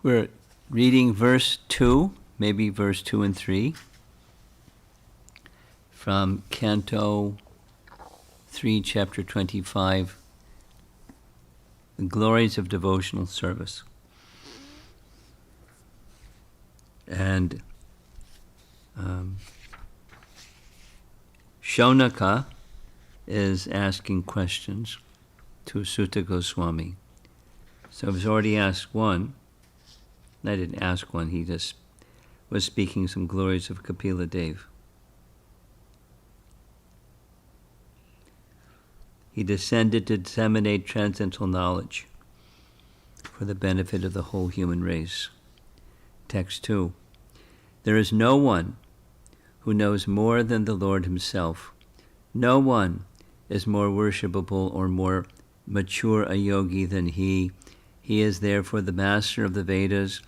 We're reading verse 2, maybe verse 2 and 3, from Canto 3, Chapter 25, The Glories of Devotional Service. And Shaunaka is asking questions to Sutta Goswami. So he's already asked one. I didn't ask one, he just was speaking some glories of Kapila Deva. He descended to disseminate transcendental knowledge for the benefit of the whole human race. Text 2. There is no one who knows more than the Lord himself. No one is more worshipable or more mature a yogi than he. He is therefore the master of the Vedas,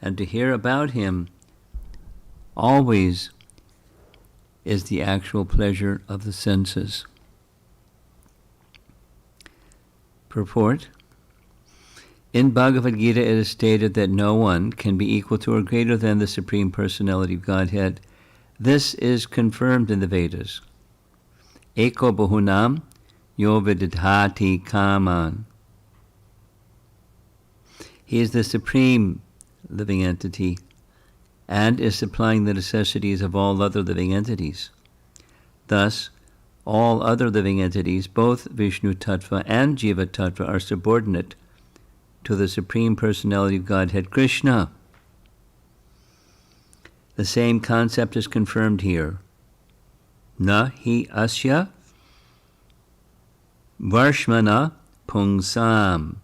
and to hear about him always is the actual pleasure of the senses. Purport. In Bhagavad Gita it is stated that no one can be equal to or greater than the Supreme Personality of Godhead. This is confirmed in the Vedas. Eko bahunam yo vididhati kaman. He is the supreme living entity and is supplying the necessities of all other living entities. Thus, all other living entities, both Vishnu Tattva and Jiva Tattva, are subordinate to the Supreme Personality of Godhead, Krishna. The same concept is confirmed here. Na hi asya varshmana pungsam.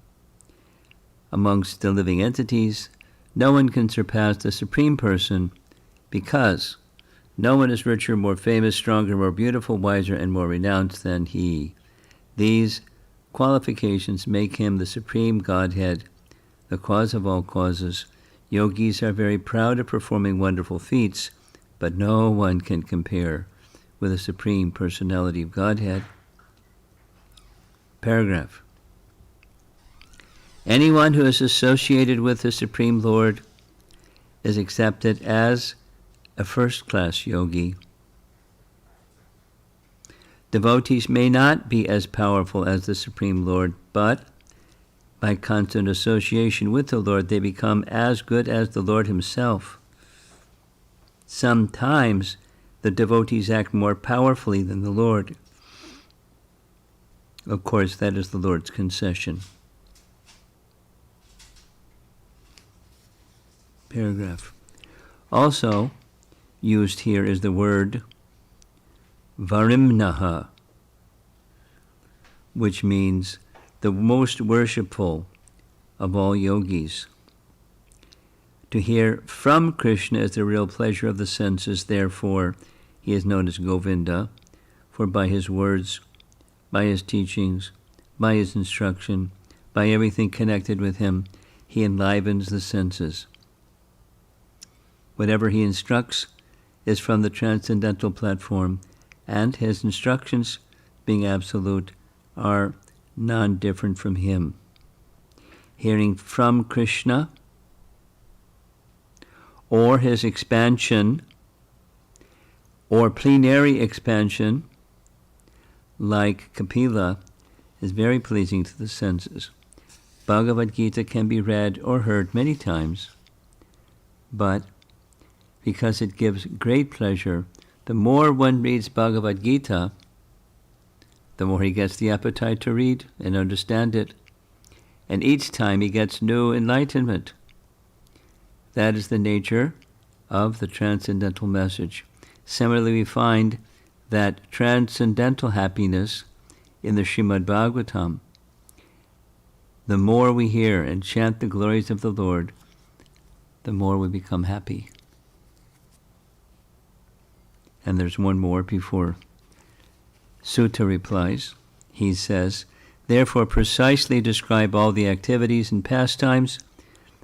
Amongst the living entities, no one can surpass the Supreme Person because no one is richer, more famous, stronger, more beautiful, wiser, and more renowned than he. These qualifications make him the Supreme Godhead, the cause of all causes. Yogis are very proud of performing wonderful feats, but no one can compare with the Supreme Personality of Godhead. Paragraph. Anyone who is associated with the Supreme Lord is accepted as a first-class yogi. Devotees may not be as powerful as the Supreme Lord, but by constant association with the Lord, they become as good as the Lord himself. Sometimes the devotees act more powerfully than the Lord. Of course, that is the Lord's concession. Paragraph. Also used here is the word varimnaha, which means the most worshipful of all yogis. To hear from Krishna is the real pleasure of the senses, therefore he is known as Govinda, for by his words, by his teachings, by his instruction, by everything connected with him, he enlivens the senses. Whatever he instructs is from the transcendental platform, and his instructions, being absolute, are non-different from him. Hearing from Krishna, or his expansion, or plenary expansion, like Kapila, is very pleasing to the senses. Bhagavad Gita can be read or heard many times, but because it gives great pleasure, the more one reads Bhagavad Gita, the more he gets the appetite to read and understand it. And each time he gets new enlightenment. That is the nature of the transcendental message. Similarly, we find that transcendental happiness in the Srimad Bhagavatam. The more we hear and chant the glories of the Lord, the more we become happy. And there's one more before Sutta replies. He says, therefore precisely describe all the activities and pastimes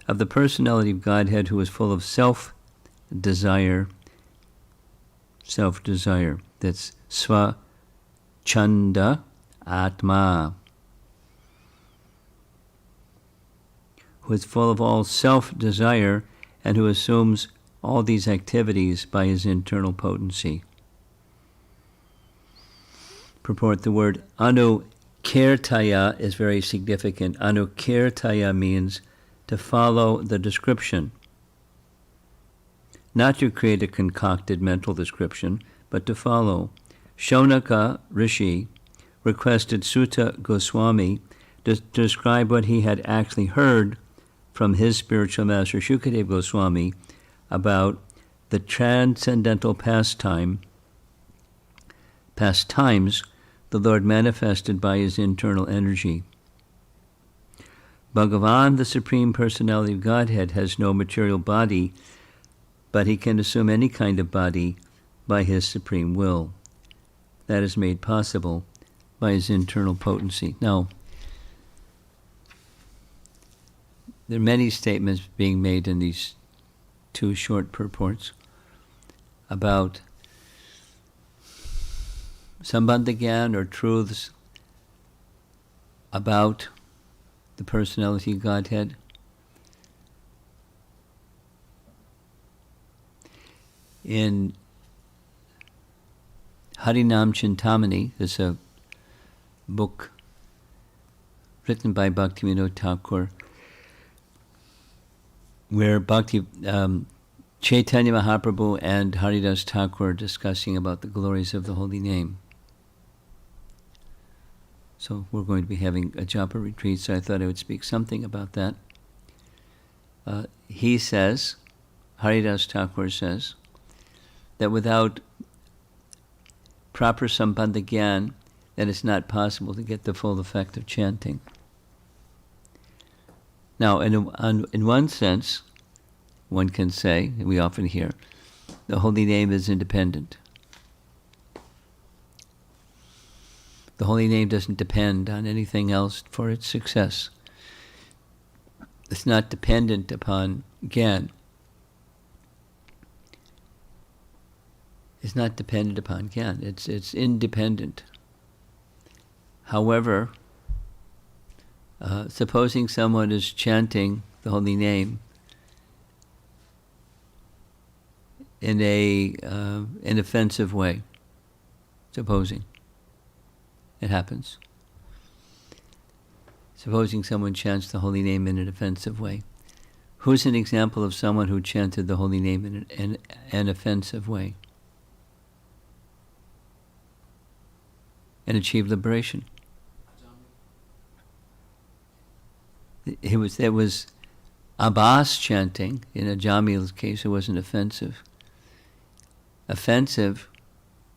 of the personality of Godhead who is full of self-desire. Self-desire. That's sva-chanda atma. who is full of all self-desire and who assumes all these activities by his internal potency. Purport: the word anukirtaya is very significant. Anukirtaya means to follow the description. Not to create a concocted mental description, but to follow. Shonaka Rishi requested Sutta Goswami to describe what he had actually heard from his spiritual master Shukadeva Goswami about the transcendental pastimes the Lord manifested by his internal energy. Bhagavan, the Supreme Personality of Godhead, has no material body, but he can assume any kind of body by his supreme will. That is made possible by his internal potency. Now, there are many statements being made in these two short purports about Sambandh-gyan, or truths about the personality of Godhead. In Harinam Chintamani, there's a book written by Bhaktivinoda Thakur, where Chaitanya Mahaprabhu and Haridas Thakur are discussing about the glories of the holy name. So we're going to be having a japa retreat, so I thought I would speak something about that. He says, Haridas Thakur says, that without proper Sambandh-gyan, that it's not possible to get the full effect of chanting. Now, in one sense, one can say, and we often hear, the holy name is independent. The holy name doesn't depend on anything else for its success. It's not dependent upon Gyan. It's not dependent upon Gyan. It's independent. However, supposing someone is chanting the holy name in an offensive way, supposing it happens. Supposing someone chants the holy name in an offensive way. Who's an example of someone who chanted the holy name in an offensive way and achieved liberation? It was Abbas chanting. In Ajamil's case, it wasn't offensive. Offensive,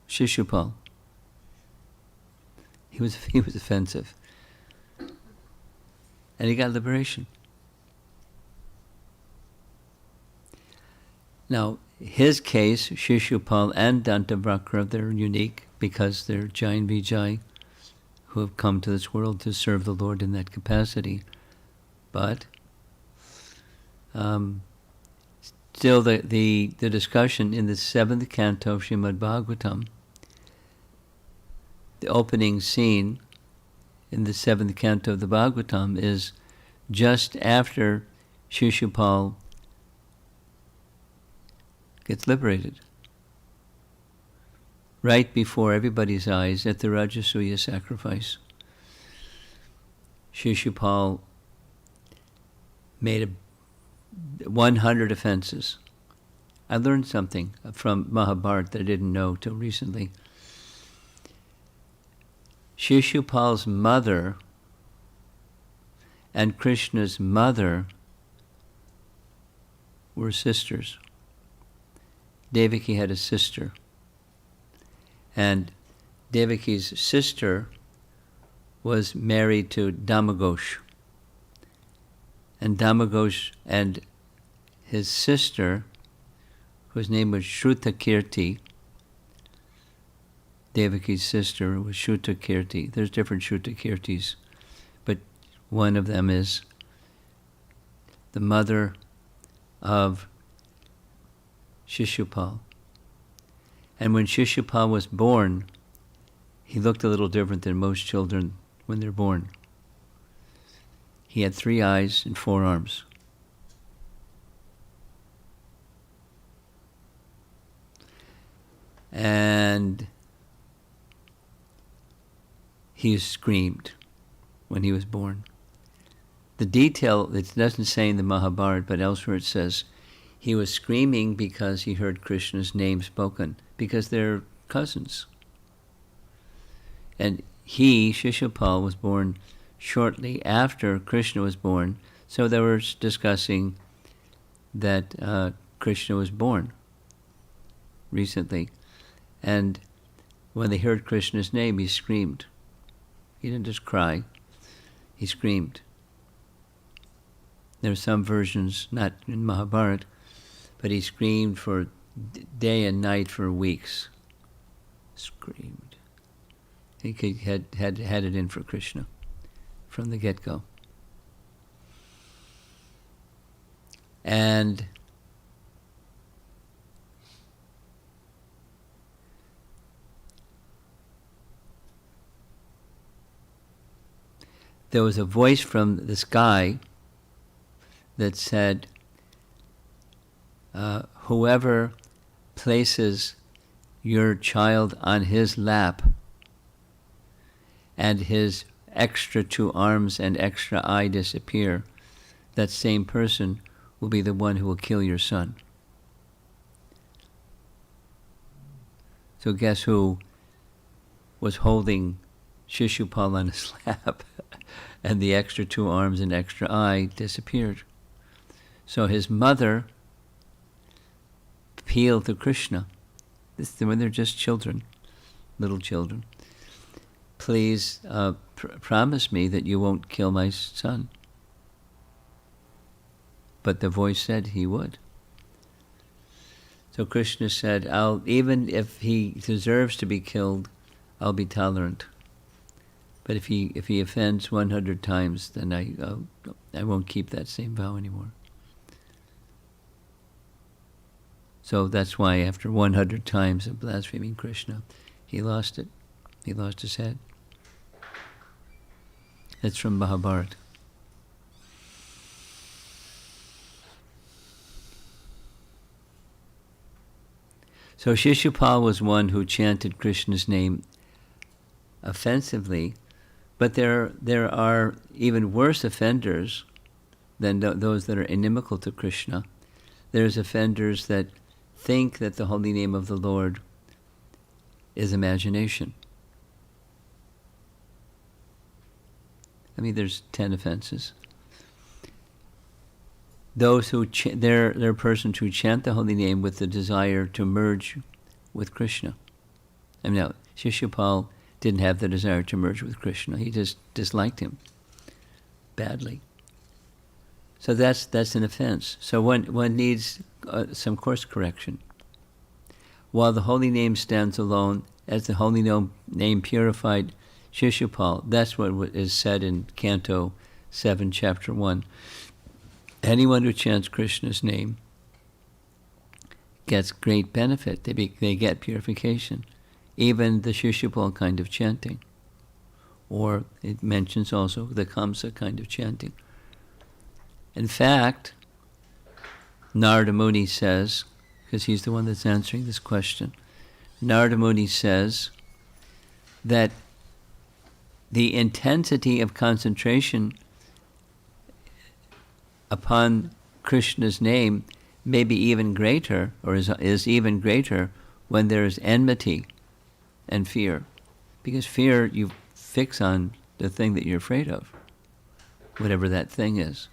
Shishupala. He was offensive. And he got liberation. Now, his case, Shishupala and Dantavakra, they're unique because they're Jai and Vijay who have come to this world to serve the Lord in that capacity. But still, the discussion in the 7th canto of Srimad Bhagavatam, the opening scene in the 7th canto of the Bhagavatam is just after Shishupala gets liberated, right before everybody's eyes at the Rajasuya sacrifice. Shishupala made 100 offenses. I learned something from Mahabharata that I didn't know till recently. Shishupala's mother and Krishna's mother were sisters. Devaki had a sister. And Devaki's sister was married to Damagosh. And Damagosh and his sister, whose name was Shrutakirti, Devaki's sister was Shrutakirti. There's different Shrutakirtis, but one of them is the mother of Shishupala. And when Shishupala was born, he looked a little different than most children when they're born. He had 3 eyes and 4 arms. And he screamed when he was born. The detail, it doesn't say in the Mahabharata, but elsewhere it says he was screaming because he heard Krishna's name spoken, because they're cousins. And he, Shishupala, was born shortly after Krishna was born, so they were discussing that Krishna was born recently. And when they heard Krishna's name, he screamed. He didn't just cry, he screamed. There are some versions, not in Mahabharata, but he screamed for day and night for weeks. Screamed. He had it in for Krishna from the get-go. And there was a voice from the sky that said, whoever places your child on his lap and his extra 2 arms and extra eye disappear, that same person will be the one who will kill your son. So guess who was holding Shishupala on his lap and the extra 2 arms and extra eye disappeared. So his mother appealed to Krishna. When they're just children, little children. Please promise me that you won't kill my son. But the voice said he would. So Krishna said, even if he deserves to be killed, I'll be tolerant. But if he offends 100 times, then I won't keep that same vow anymore. So that's why after 100 times of blaspheming Krishna, he lost it. He lost his head. That's from Mahabharata. So Shishupala was one who chanted Krishna's name offensively, but there are even worse offenders than those that are inimical to Krishna. There's offenders that think that the holy name of the Lord is imagination. I mean, there's 10 offenses. Those who they're persons who chant the holy name with the desire to merge with Krishna. I mean, now Shishupala didn't have the desire to merge with Krishna. He just disliked him badly. So that's an offense. So one needs some course correction. While the holy name stands alone, as the holy name purified Shishupala, that's what is said in Canto 7, Chapter 1. Anyone who chants Krishna's name gets great benefit. They get purification. Even the Shishupala kind of chanting. Or it mentions also the Kamsa kind of chanting. In fact, Narada Muni says, because he's the one that's answering this question, Narada Muni says that the intensity of concentration upon Krishna's name may be even greater, or is even greater, when there is enmity and fear. Because fear, you fix on the thing that you're afraid of, whatever that thing is.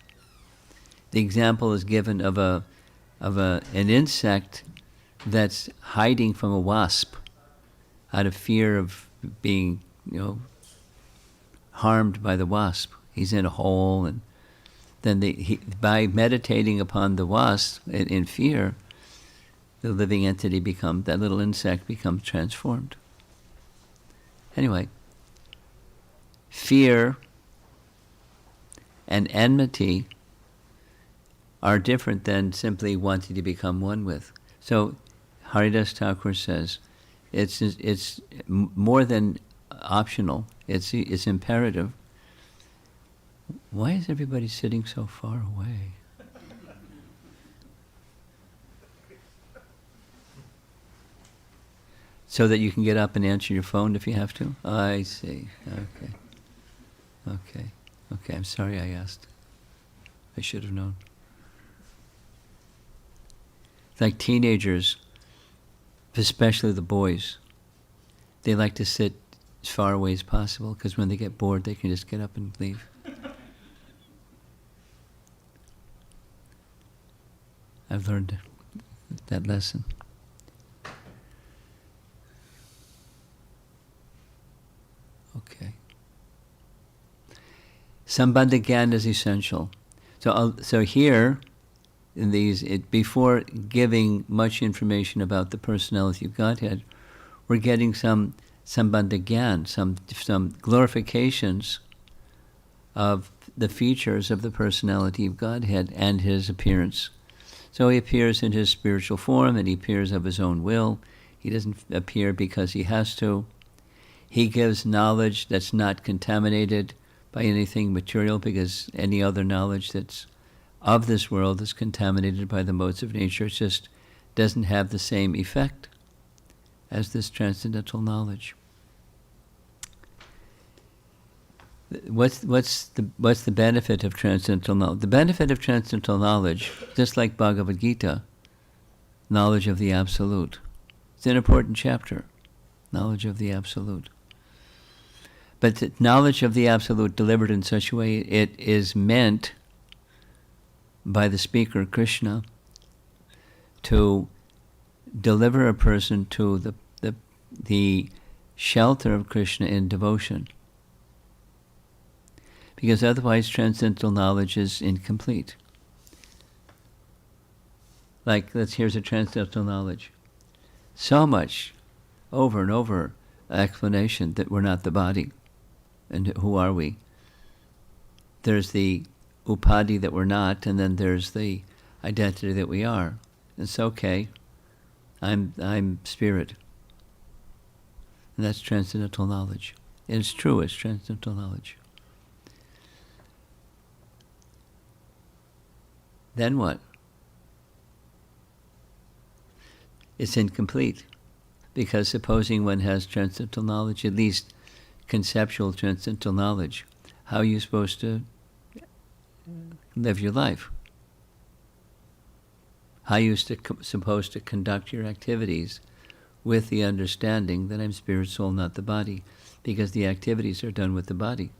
The example is given of an insect that's hiding from a wasp out of fear of being, harmed by the wasp. He's in a hole, and then by meditating upon the wasp in fear, the living entity that little insect becomes transformed. Anyway, fear and enmity are different than simply wanting to become one with. So Haridas Thakur says it's more than optional. It's imperative Why is everybody sitting so far away? So that you can get up and answer your phone if you have to? I see. Okay. I'm sorry I asked. I should have known. Like teenagers, especially the boys, they like to sit as far away as possible because when they get bored, they can just get up and leave. I've learned that lesson. Okay. Sambandh-gyan is essential. So here, in these, before giving much information about the personality of Godhead, we're getting some Sambandh-gyan, some glorifications of the features of the personality of Godhead and his appearance. So he appears in his spiritual form, and he appears of his own will. He doesn't appear because he has to. He gives knowledge that's not contaminated by anything material, because any other knowledge that's of this world is contaminated by the modes of nature. It just doesn't have the same effect as this transcendental knowledge. What's the benefit of transcendental knowledge? The benefit of transcendental knowledge, just like Bhagavad Gita, knowledge of the Absolute. It's an important chapter, knowledge of the Absolute. But the knowledge of the Absolute delivered in such a way it is meant by the speaker, Krishna, to deliver a person to the shelter of Krishna in devotion. Because otherwise transcendental knowledge is incomplete. Like, here's a transcendental knowledge. So much, over and over, explanation that we're not the body. And who are we? There's the upadhi that we're not, and then there's the identity that we are. It's okay. I'm spirit. And that's transcendental knowledge. And it's true, it's transcendental knowledge. Then what? It's incomplete. Because supposing one has transcendental knowledge, at least conceptual transcendental knowledge, how are you supposed to live your life? How are you supposed to conduct your activities with the understanding that I'm spirit, soul, not the body? Because the activities are done with the body.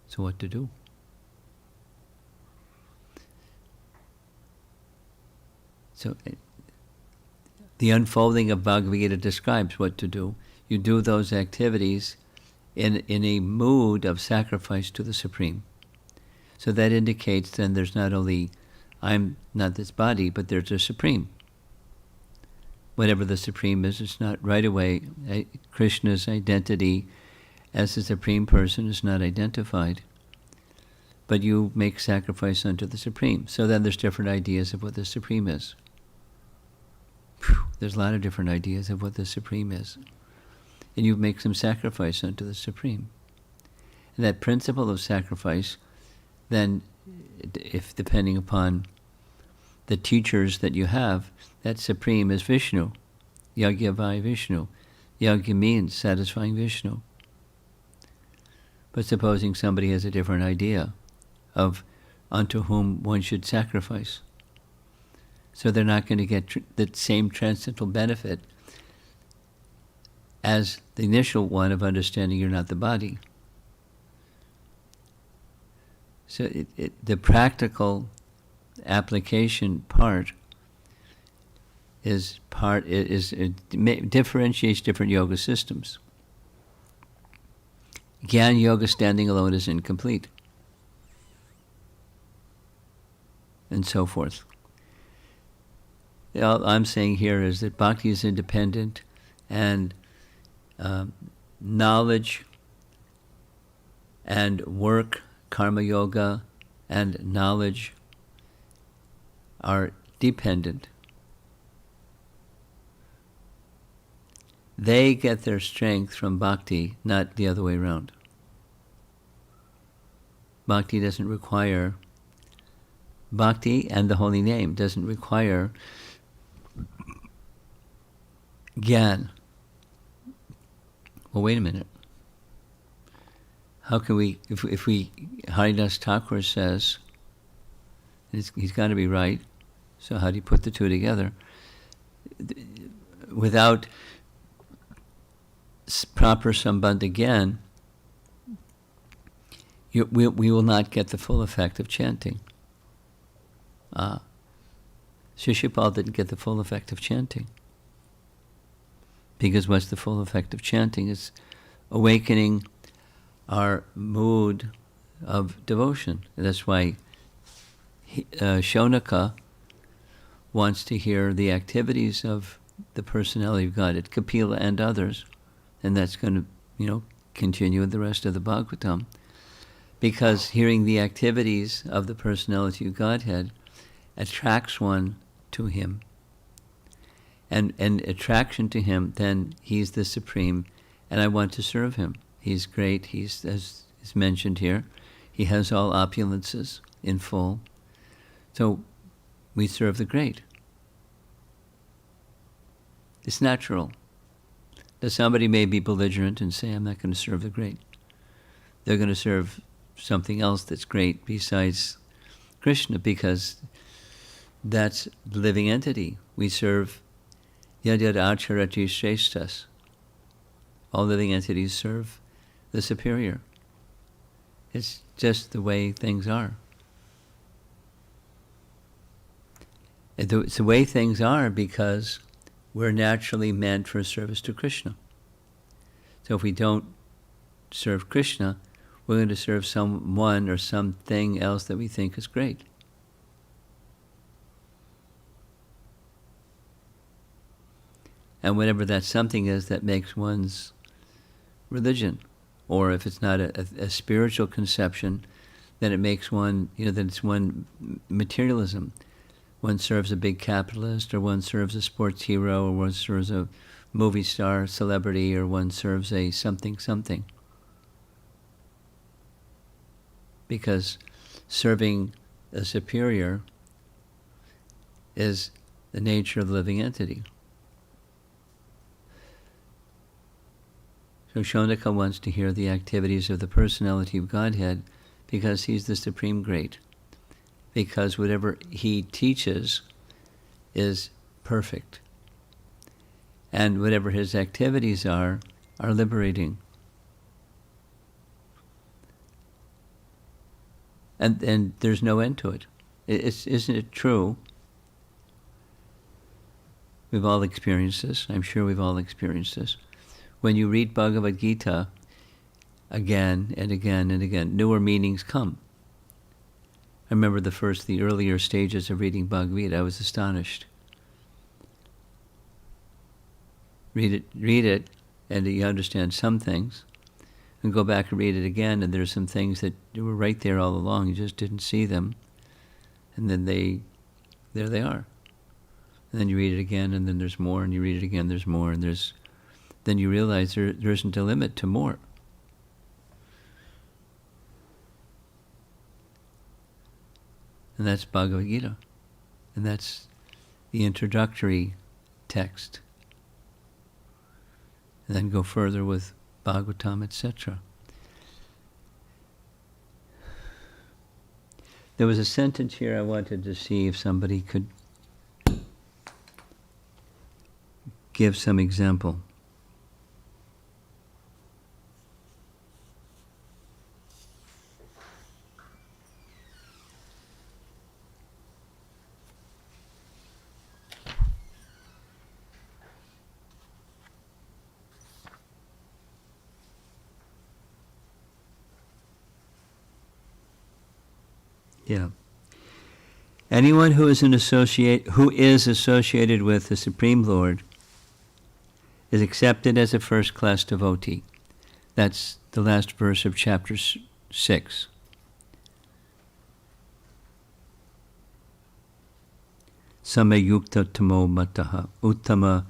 So what to do? So the unfolding of Bhagavad Gita describes what to do. You do those activities in a mood of sacrifice to the Supreme. So that indicates then there's not only, I'm not this body, but there's a Supreme. Whatever the Supreme is, it's not right away. Krishna's identity as the Supreme Person is not identified. But you make sacrifice unto the Supreme. So then there's different ideas of what the Supreme is. There's a lot of different ideas of what the Supreme is. And you make some sacrifice unto the Supreme. And that principle of sacrifice, then, if depending upon the teachers that you have, that Supreme is Vishnu. Yagyavai Vishnu. Yagya means satisfying Vishnu. But supposing somebody has a different idea of unto whom one should sacrifice. So they're not going to get the same transcendental benefit as the initial one of understanding you're not the body. So the practical application part differentiates different yoga systems. Gyan yoga standing alone is incomplete. And so forth. All I'm saying here is that bhakti is independent, and knowledge and work, karma yoga, and knowledge are dependent. They get their strength from bhakti, not the other way around. Bhakti doesn't require, bhakti and the holy name doesn't require gyan. Well, wait a minute. How can we, if we, Haridas Thakur says, he's got to be right, so how do you put the two together? Without proper Sambandh-gyan, we will not get the full effect of chanting. Shishupala didn't get the full effect of chanting. Because what's the full effect of chanting? It's awakening our mood of devotion. That's why Shaunaka wants to hear the activities of the personality of God, at Kapila and others, and that's going to, continue with the rest of the Bhagavatam, because hearing the activities of the personality of Godhead attracts one to him, and attraction to him, then he's the supreme, and I want to serve him. He's great. He's, as is mentioned here, he has all opulences in full. So we serve the great. It's natural. That somebody may be belligerent and say, I'm not going to serve the great. They're going to serve something else that's great besides Krishna, because that's the living entity. We serve yad yad acharati shreshtas. All living entities serve the superior. It's just the way things are. It's the way things are because we're naturally meant for service to Krishna. So if we don't serve Krishna, we're going to serve someone or something else that we think is great. And whatever that something is that makes one's religion, or if it's not a spiritual conception, then it makes one, then it's one materialism. One serves a big capitalist, or one serves a sports hero, or one serves a movie star, celebrity, or one serves a something. Because serving a superior is the nature of the living entity. So Shaunaka wants to hear the activities of the personality of Godhead because he's the supreme great. Because whatever he teaches is perfect. And whatever his activities are liberating. And there's no end to it. Isn't it true? We've all experienced this. I'm sure we've all experienced this. When you read Bhagavad Gita again and again and again, newer meanings come. I remember the earlier stages of reading Bhagavad Gita. I was astonished. Read it, and you understand some things, and go back and read it again, and there's some things that were right there all along. You just didn't see them, and then there they are. And then you read it again, and then there's more, and you read it again, there's more, and then you realize there isn't a limit to more. And that's Bhagavad Gita. And that's the introductory text. And then go further with Bhagavatam, etc. There was a sentence here I wanted to see if somebody could give some example. Yeah. Anyone who is associated with the Supreme Lord is accepted as a first-class devotee. That's the last verse of chapter 6. Samayukta tamo mataha, uttama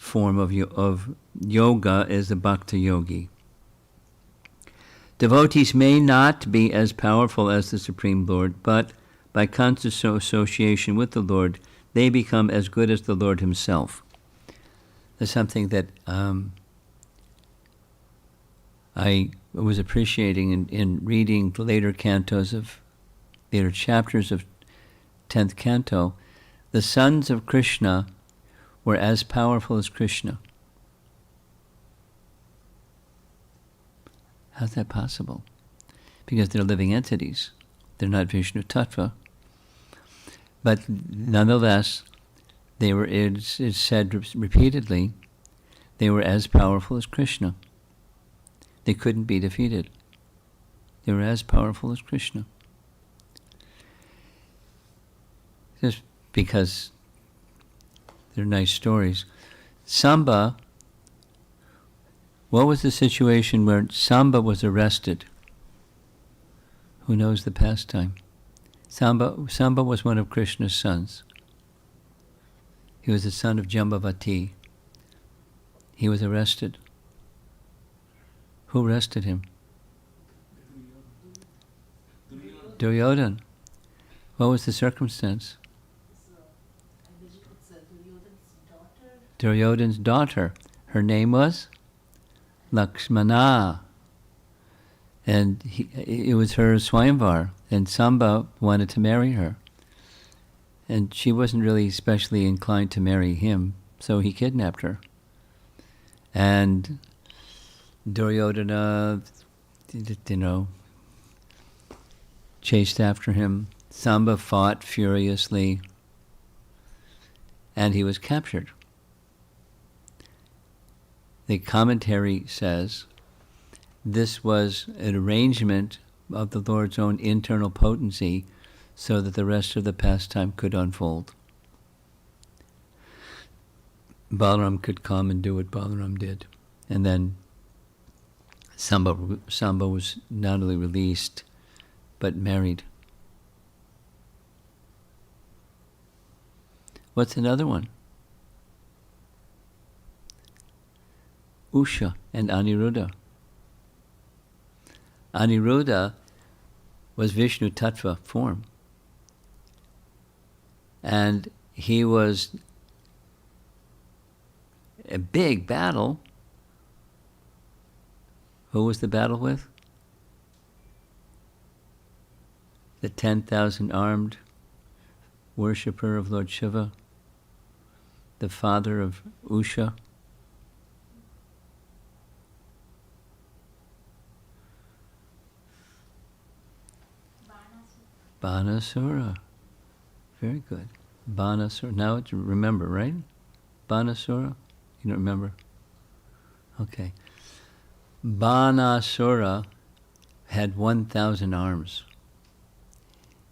form of yoga is the Bhakti yogi. Devotees may not be as powerful as the Supreme Lord, but by conscious association with the Lord, they become as good as the Lord himself. That's something that I was appreciating in reading the later chapters of 10th canto. The sons of Krishna were as powerful as Krishna. How's that possible? Because they're living entities. They're not Vishnu Tattva. But nonetheless, they were, it's said repeatedly, they were as powerful as Krishna. They couldn't be defeated. They were as powerful as Krishna. Just because they're nice stories. Samba, what was the situation where Samba was arrested? Who knows the pastime? Samba was one of Krishna's sons. He was the son of Jambavati. He was arrested. Who arrested him? Duryodhana. What was the circumstance? I believe it's Duryodhana's daughter. Duryodhana's daughter. Her name was Lakshmana. And it was her Swayamvar. And Samba wanted to marry her. And she wasn't really especially inclined to marry him, so he kidnapped her. And Duryodhana, chased after him. Samba fought furiously, and he was captured. The commentary says this was an arrangement of the Lord's own internal potency so that the rest of the pastime could unfold. Balaram could come and do what Balaram did. And then Samba was not only released, but married. What's another one? Usha and Aniruddha. Aniruddha was Vishnu Tattva form. And he was a big battle. Who was the battle with? The 10,000 armed worshipper of Lord Shiva, the father of Usha. Banasura. Very good. Banasura. Now it's remember, right? Banasura? You don't remember? Okay. Banasura had 1,000 arms.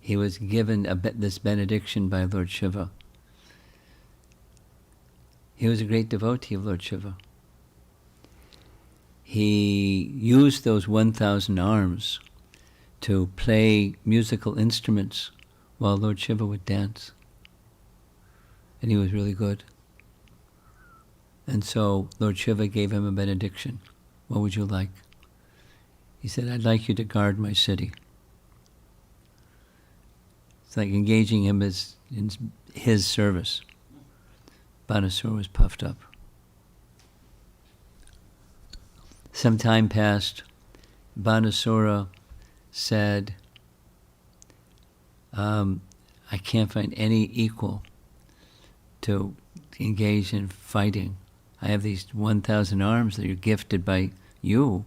He was given this benediction by Lord Shiva. He was a great devotee of Lord Shiva. He used those 1,000 arms to play musical instruments while Lord Shiva would dance. And he was really good. And so Lord Shiva gave him a benediction. What would you like? He said, I'd like you to guard my city. It's like engaging him as in his service. Banasura was puffed up. Some time passed. Banasura said, I can't find any equal to engage in fighting. I have these 1,000 arms that are gifted by you,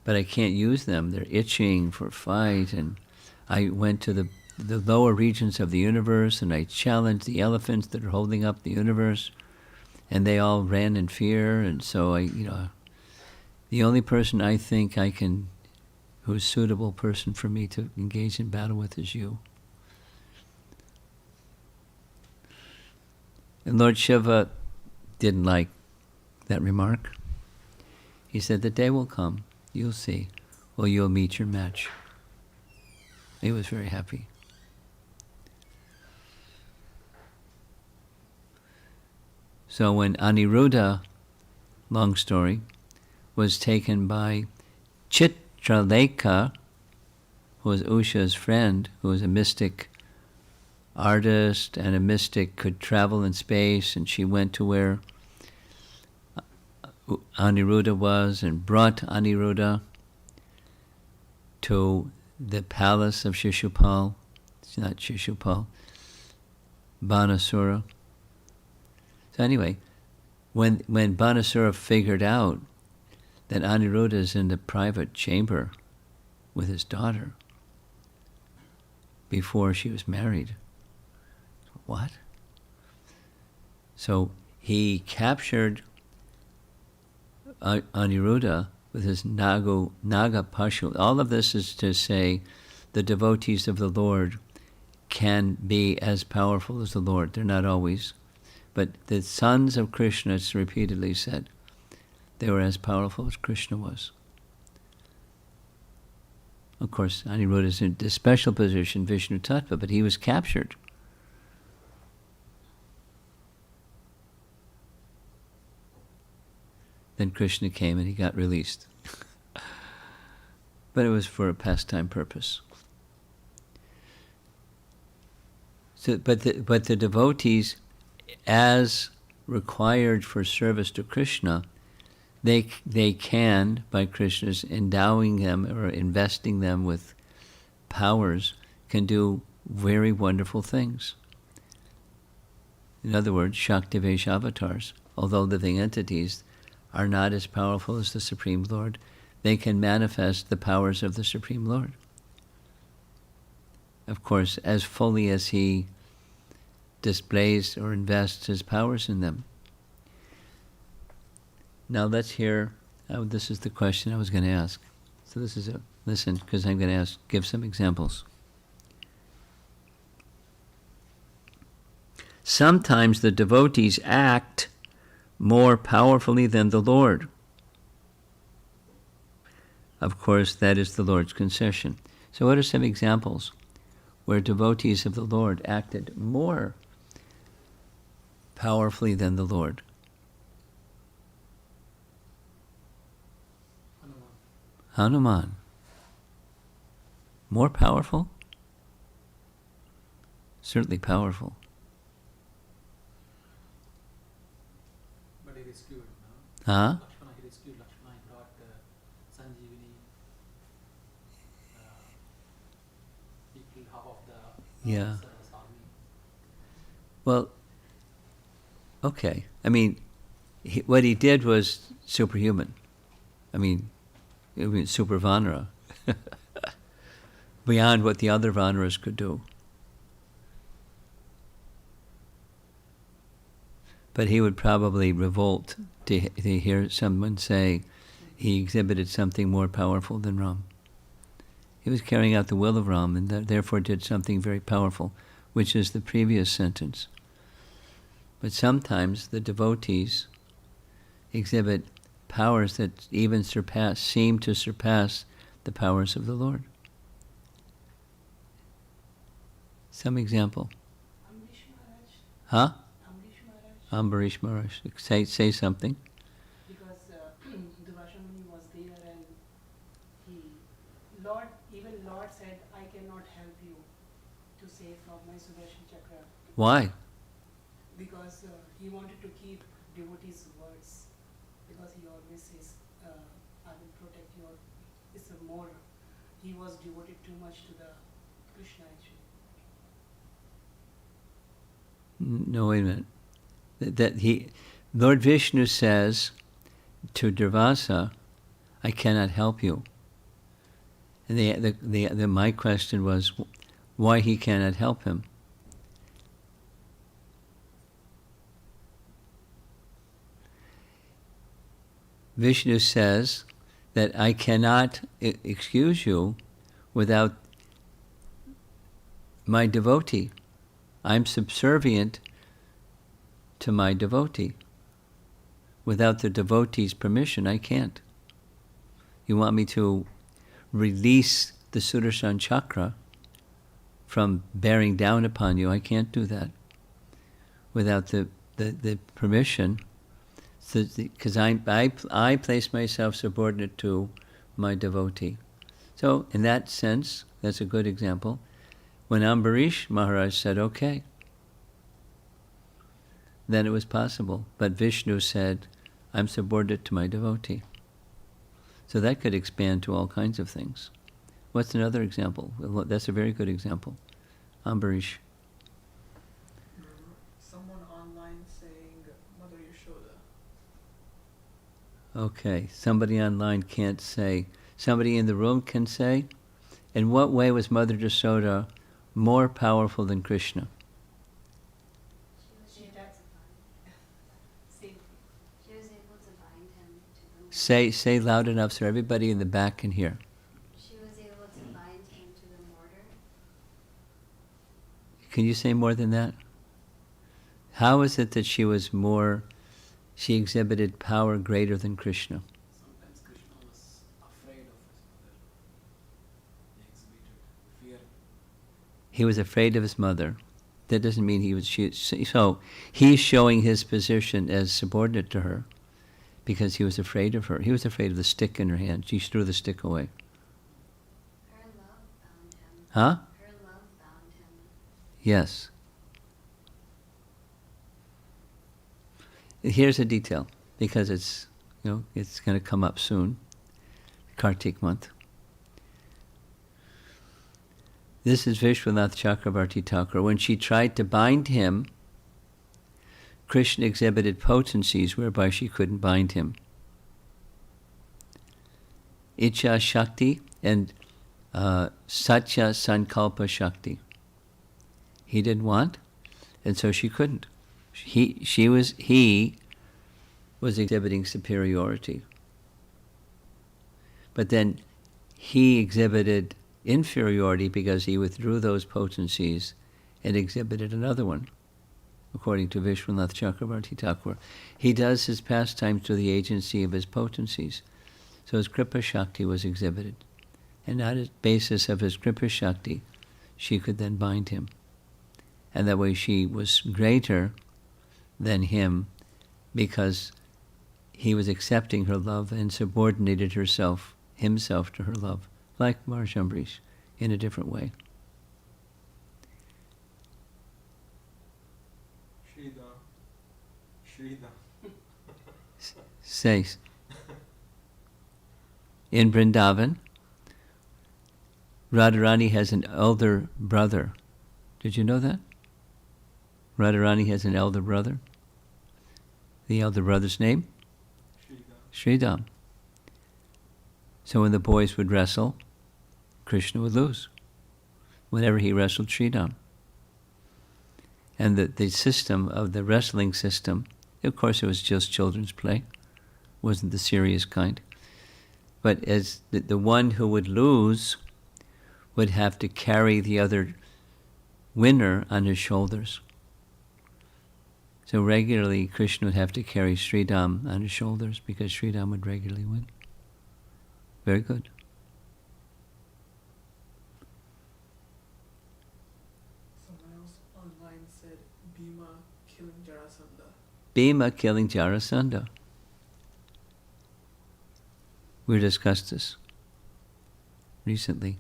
but I can't use them. They're itching for fight. And I went to the lower regions of the universe, and I challenged the elephants that are holding up the universe, and they all ran in fear. And so the only person I think who's a suitable person for me to engage in battle with is you. And Lord Shiva didn't like that remark. He said, the day will come, you'll see, well, you'll meet your match. He was very happy. So when Aniruddha, long story, was taken by Chitralekha, who was Usha's friend, who was a mystic artist and a mystic, could travel in space, and she went to where Aniruddha was and brought Aniruddha to the palace of Shishupal. It's not Shishupal, Banasura. So anyway, when Banasura figured out that Aniruddha is in the private chamber with his daughter before she was married, what? So he captured Aniruddha with his Naga Pashu. All of this is to say the devotees of the Lord can be as powerful as the Lord. They're not always. But the sons of Krishna, it's repeatedly said, they were as powerful as Krishna was. Of course, Aniruddha is in this special position, Vishnu Tattva, but he was captured. Then Krishna came and he got released. But it was for a pastime purpose. So, but the devotees, as required for service to Krishna, they can, by Krishna's endowing them or investing them with powers, can do very wonderful things. In other words, Shaktivesh avatars, although living entities, are not as powerful as the Supreme Lord, they can manifest the powers of the Supreme Lord. Of course, as fully as he displays or invests his powers in them. Now let's hear, this is the question I was going to ask. So this is listen, because I'm going to give some examples. Sometimes the devotees act more powerfully than the Lord. Of course, that is the Lord's concession. So what are some examples where devotees of the Lord acted more powerfully than the Lord? Hanuman. More powerful? Certainly powerful. But he rescued, no? Huh? Lakshmana, he rescued Lakshmana, he brought Sanjeevani, he killed half of the Yeah. army. Well, okay. I mean, what he did was superhuman. I mean super Vanara. Beyond what the other Vanaras could do. But he would probably revolt to hear someone say he exhibited something more powerful than Ram. He was carrying out the will of Ram and therefore did something very powerful, which is the previous sentence. But sometimes the devotees exhibit powers that even seem to surpass the powers of the Lord. Some example. Amrish Maharaj. Huh? Amrish Maharaj. Ambarish Maharaj. Say something. Because Devashamuni was there and Lord said, I cannot help you to save from my Sudarshan Chakra. Why? Because he wanted to keep devotees' words. Because he always says, I will protect you. It's a more, he was devoted too much to the Krishna actually. No, wait a minute. Lord Vishnu says to Durvasa, I cannot help you. And my question was why he cannot help him. Vishnu says that I cannot excuse you without my devotee. I'm subservient to my devotee. Without the devotee's permission, I can't. You want me to release the Sudarshan Chakra from bearing down upon you, I can't do that without the the permission, because I place myself subordinate to my devotee. So in that sense, that's a good example. When Ambarish Maharaj said, okay, then it was possible. But Vishnu said, I'm subordinate to my devotee. So that could expand to all kinds of things. What's another example? Well, that's a very good example. Ambarish. Someone online saying Mother Yashoda. Okay, somebody online can't say. Somebody in the room can say. In what way was Mother Yashoda more powerful than Krishna? She was able to bind him to the Say loud enough so everybody in the back can hear. She was able to bind him to the mortar. Can you say more than that? How is it that she exhibited power greater than Krishna? Sometimes Krishna was afraid of his mother. He exhibited fear. He was afraid of his mother. That doesn't mean he was... So he's showing his position as subordinate to her because he was afraid of her. He was afraid of the stick in her hand. She threw the stick away. Her love bound him. Huh? Her love bound him. Yes. Here's a detail, because it's going to come up soon, Kartik month. This is Vishwanath Chakravarti Thakur. When she tried to bind him, Krishna exhibited potencies whereby she couldn't bind him. Icha Shakti and Satya Sankalpa Shakti. He didn't want, and so she couldn't. He was exhibiting superiority. But then he exhibited inferiority because he withdrew those potencies and exhibited another one, according to Vishwanath Chakravarti Thakur. He does his pastimes through the agency of his potencies. So his Kripa Shakti was exhibited. And on the basis of his Kripa Shakti, she could then bind him. And that way she was greater than him because he was accepting her love and subordinated himself to her love, like Maharaj in a different way. Shrida. Says, in Vrindavan, Radharani has an elder brother. Did you know that? Radharani has an elder brother. The elder brother's name? Sridham. So when the boys would wrestle, Krishna would lose. Whenever he wrestled Sridham. And the system of the wrestling system, of course it was just children's play, wasn't the serious kind. But as the one who would lose would have to carry the other winner on his shoulders. So regularly, Krishna would have to carry Sridham on his shoulders because Sridham would regularly win. Very good. Someone else online said Bhima killing Jarasandha. Bhima killing Jarasandha. We discussed this recently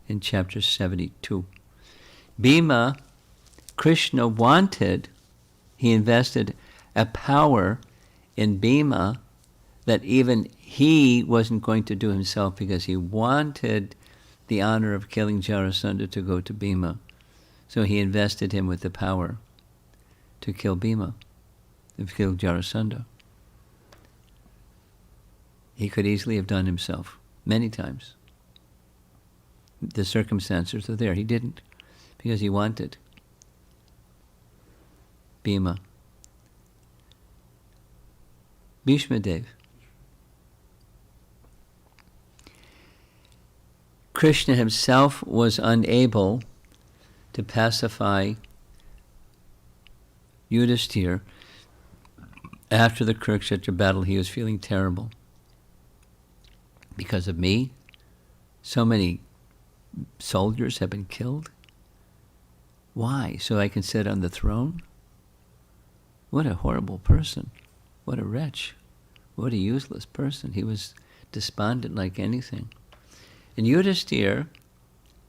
in chapter 72. Bhima, Krishna wanted... He invested a power in Bhima that even he wasn't going to do himself because he wanted the honor of killing Jarasandha to go to Bhima. So he invested him with the power to kill Bhima, to kill Jarasandha. He could easily have done himself, many times. The circumstances are there. He didn't, because he wanted Bhima. Bhishma Dev. Krishna himself was unable to pacify Yudhishthira. After the Kurukshetra battle, he was feeling terrible. Because of me, so many soldiers have been killed. Why? So I can sit on the throne? What a horrible person. What a wretch. What a useless person. He was despondent like anything. And Yudhishthira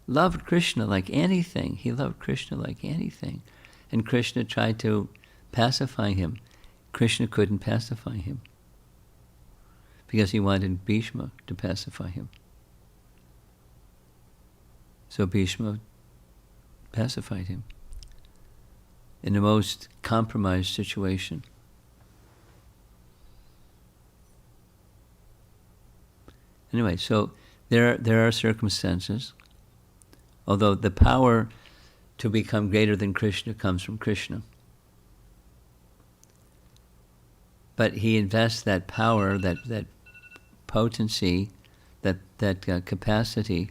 loved Krishna like anything. He loved Krishna like anything. And Krishna tried to pacify him. Krishna couldn't pacify him because he wanted Bhishma to pacify him. So Bhishma pacified him in the most compromised situation. Anyway, so there are circumstances, although the power to become greater than Krishna comes from Krishna. But he invests that power, that potency, that capacity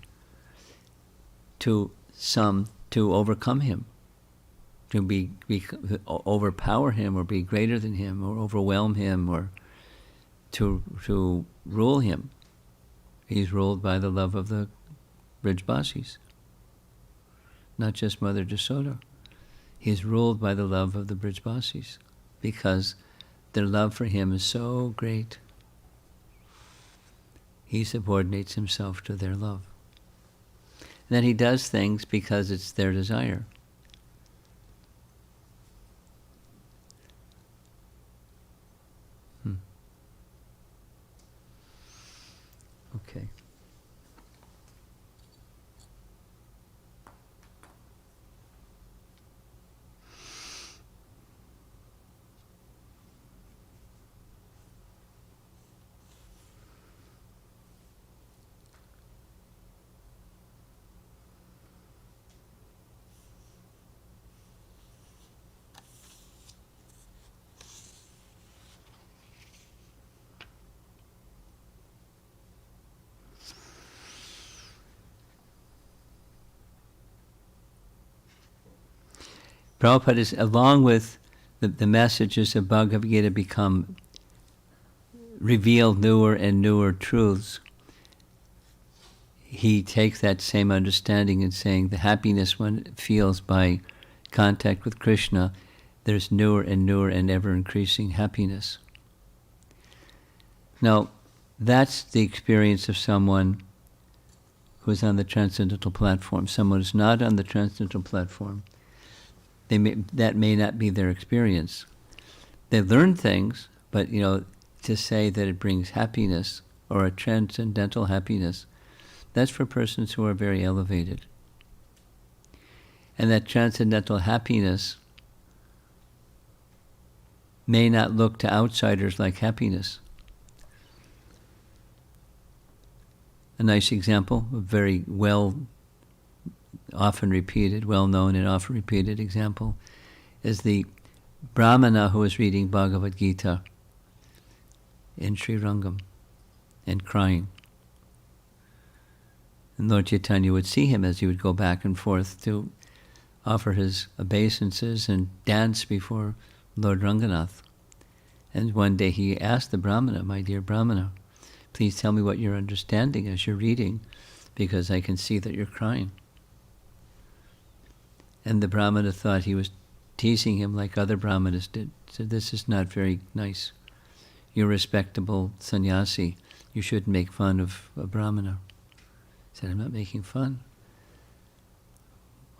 to overcome him, to overpower him, or be greater than him, or overwhelm him, or to rule him. He's ruled by the love of the Brijbasis, not just Mother Yashoda. He's ruled by the love of the Brijbasis because their love for him is so great. He subordinates himself to their love. And then he does things because it's their desire. Okay. Prabhupada is, along with the messages of Bhagavad Gita become revealed newer and newer truths, he takes that same understanding and saying the happiness one feels by contact with Krishna, there's newer and ever increasing happiness. Now, that's the experience of someone who's on the Transcendental platform. Someone who's not on the Transcendental platform, that may not be their experience. They learn things, but to say that it brings happiness or a transcendental happiness, that's for persons who are very elevated. And that transcendental happiness may not look to outsiders like happiness. A nice example, a very well-known and often repeated example, is the Brahmana who was reading Bhagavad Gita in Sri Rangam and crying. And Lord Chaitanya would see him as he would go back and forth to offer his obeisances and dance before Lord Ranganath. And one day he asked the Brahmana, "My dear Brahmana, please tell me what you're understanding as you're reading, because I can see that you're crying." And the Brahmana thought he was teasing him like other Brahmanas did. Said, "This is not very nice. You're a respectable sannyasi. You shouldn't make fun of a Brahmana." He said, "I'm not making fun.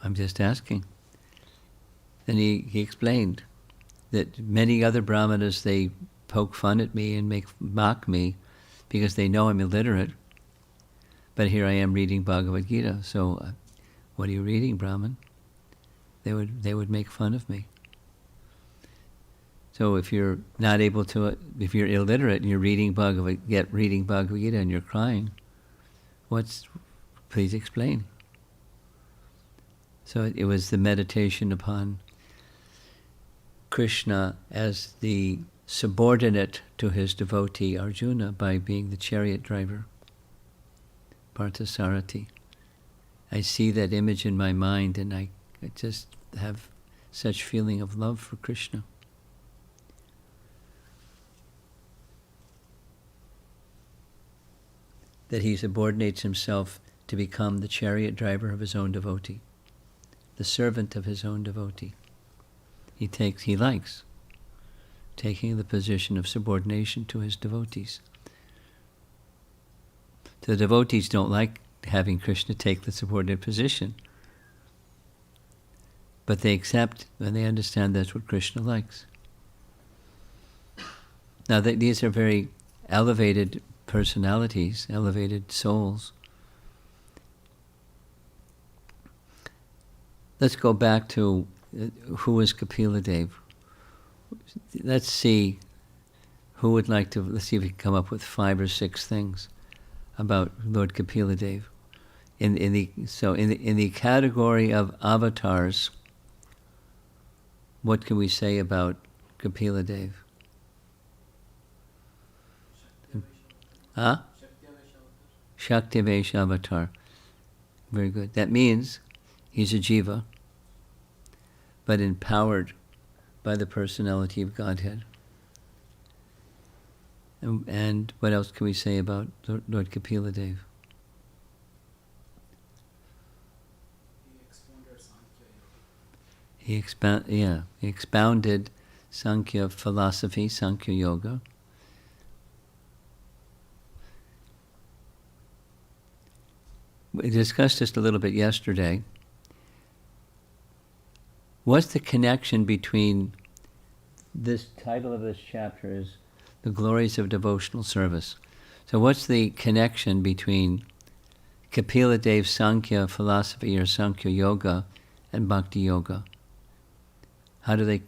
I'm just asking." Then he explained that many other Brahmanas, they poke fun at me and mock me because they know I'm illiterate. But here I am reading Bhagavad Gita. So, what are you reading, Brahman? They would make fun of me. So if you're not able to, if you're illiterate and you're reading Bhagavad Gita and you're crying, please explain. So it was the meditation upon Krishna as the subordinate to his devotee Arjuna by being the chariot driver, Parthasarathi. I see that image in my mind and I just have such feeling of love for Krishna. That he subordinates himself to become the chariot driver of his own devotee, the servant of his own devotee. He likes. taking the position of subordination to his devotees. The devotees don't like having Krishna take the subordinate position, but they accept and they understand that's what Krishna likes. Now, these are very elevated personalities, elevated souls. Let's go back to who was Kapila Deva. Let's see who would like to, let's see if we can come up with 5 or 6 things about Lord Kapila Deva. In the category of avatars, what can we say about Kapila Deva? Huh? Shaktivesh avatar. Very good. That means he's a jiva, but empowered by the personality of Godhead. And what else can we say about Lord Kapila Deva? He expounded Sankhya Yoga. He expounded Sankhya philosophy, Sankhya Yoga. We discussed this a little bit yesterday. What's the connection between this title of this chapter is The Glories of Devotional Service. So what's the connection between Kapila Deva's Sankhya philosophy or Sankhya Yoga and Bhakti Yoga? How do they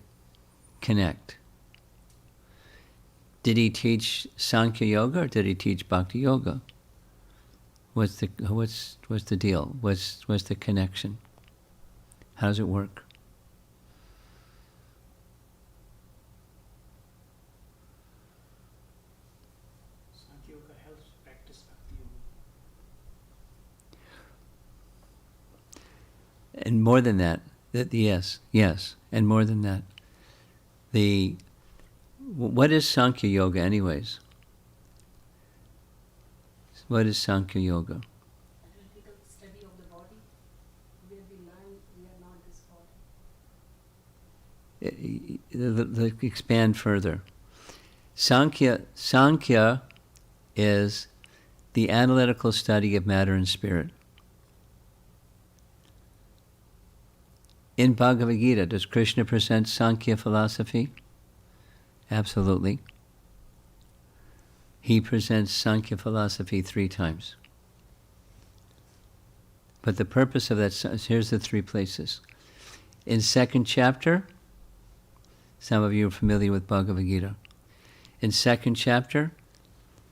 connect? Did he teach Sankhya Yoga or did he teach Bhakti Yoga? What's the deal? What's the connection? How does it work? Sankhya Yoga helps practice Bhakti Yoga. And more than that, yes, and more than that, what is Sankhya Yoga anyways? What is Sankhya Yoga? Analytical study of the body, where we learn we are not this body. Expand further. Sankhya is the analytical study of matter and spirit. In Bhagavad Gita, does Krishna present Sankhya philosophy? Absolutely. He presents Sankhya philosophy 3 times. But the purpose of that, here's the 3 places. In 2nd chapter, some of you are familiar with Bhagavad Gita. In 2nd chapter,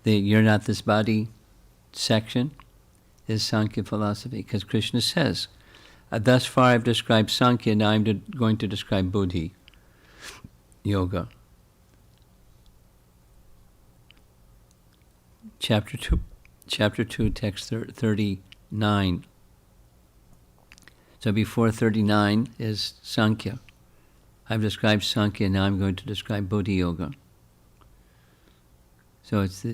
the You're Not This Body section is Sankhya philosophy, because Krishna says, thus far I've described Sankhya, now I'm going to describe Buddhi Yoga. Chapter 2, text 39. So before 39 is Sankhya. I've described Sankhya, now I'm going to describe Buddhi Yoga. So it's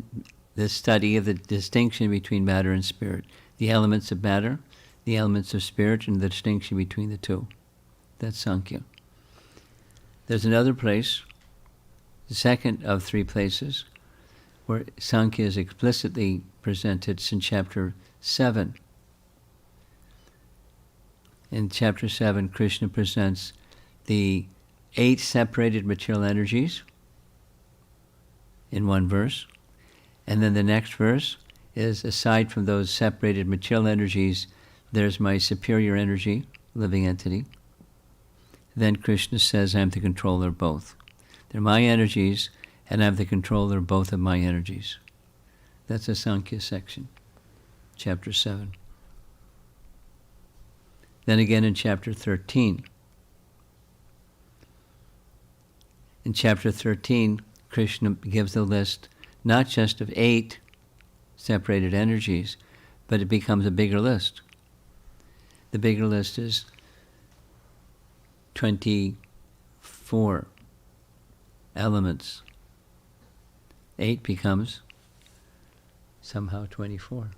the study of the distinction between matter and spirit, the elements of matter, the elements of spirit, and the distinction between the two. That's Sankhya. There's another place, the second of 3 places, where Sankhya is explicitly presented. It's in chapter 7. In chapter 7, Krishna presents the 8 separated material energies in one verse. And then the next verse is, aside from those separated material energies, there's my superior energy, living entity. Then Krishna says, I'm the controller of both. They're my energies, and I'm the controller of both of my energies. That's a Sankhya section, chapter 7. Then again in chapter 13. In chapter 13, Krishna gives a list not just of 8 separated energies, but it becomes a bigger list. The bigger list is 24 elements. 8 becomes somehow 24.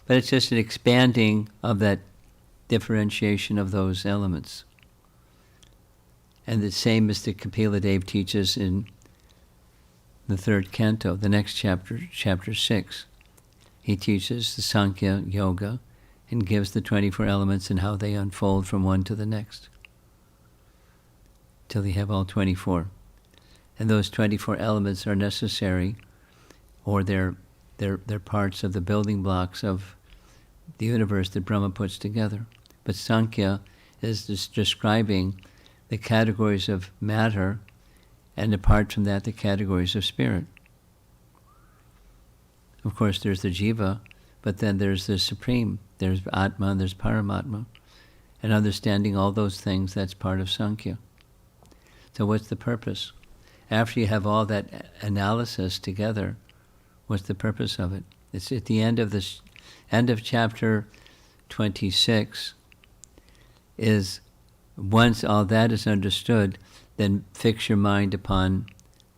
But it's just an expanding of that differentiation of those elements. And the same as the Kapila Deva teaches in the 3rd canto, the next chapter, chapter 6. He teaches the Sankhya Yoga and gives the 24 elements and how they unfold from one to the next, till you have all 24. And those 24 elements are necessary, or they're parts of the building blocks of the universe that Brahma puts together. But Sankhya is just describing the categories of matter, and apart from that, the categories of spirit. Of course, there's the Jiva, but then there's the Supreme. There's Atma and there's Paramatma. And understanding all those things, that's part of Sankhya. So what's the purpose? After you have all that analysis together, what's the purpose of it? It's at the end of chapter 26 is, once all that is understood, then fix your mind upon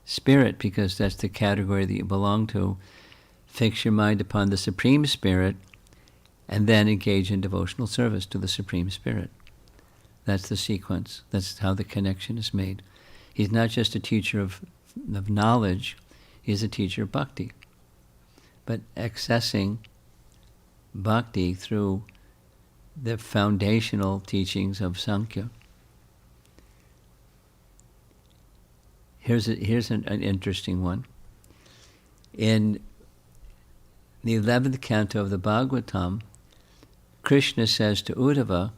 spirit, because that's the category that you belong to. Fix your mind upon the Supreme Spirit, and then engage in devotional service to the Supreme Spirit. That's the sequence. That's how the connection is made. He's not just a teacher of knowledge, he's a teacher of bhakti. But accessing bhakti through the foundational teachings of Sankhya. Here's an interesting one. In the 11th canto of the Bhagavatam, Krishna says to Uddhava,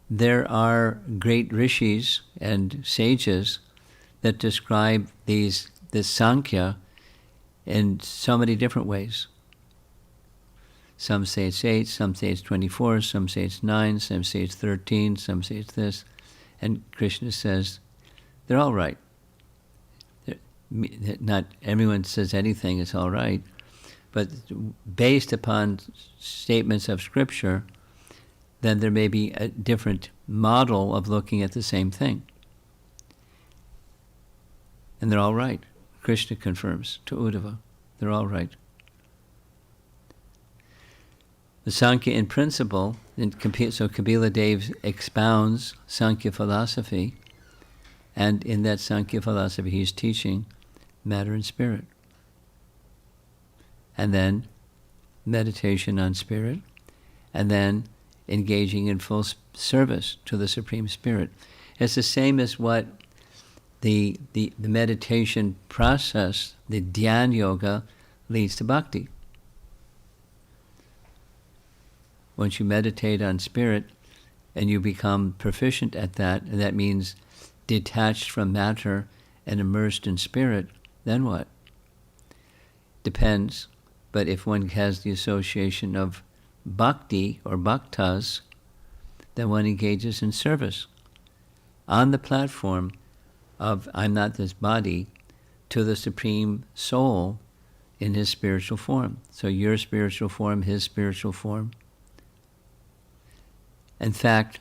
there are great rishis and sages that describe this Sankhya in so many different ways. Some say it's 8, some say it's 24, some say it's 9, some say it's 13, some say it's this. And Krishna says, they're all right. Not everyone says anything is all right, but based upon statements of Scripture, then there may be a different model of looking at the same thing. And they're all right. Krishna confirms to Uddhava, they're all right. The Sankhya in principle, so Kapila Deva expounds Sankhya philosophy, and in that Sankhya philosophy he's teaching matter and spirit. And then meditation on spirit, and then engaging in full service to the Supreme Spirit. It's the same as what the meditation process, the dhyan yoga, leads to bhakti. Once you meditate on spirit and you become proficient at that, and that means detached from matter and immersed in spirit, then what? Depends. But if one has the association of bhakti or bhaktas, then one engages in service on the platform of I'm not this body to the Supreme Soul in his spiritual form. So your spiritual form, his spiritual form. In fact,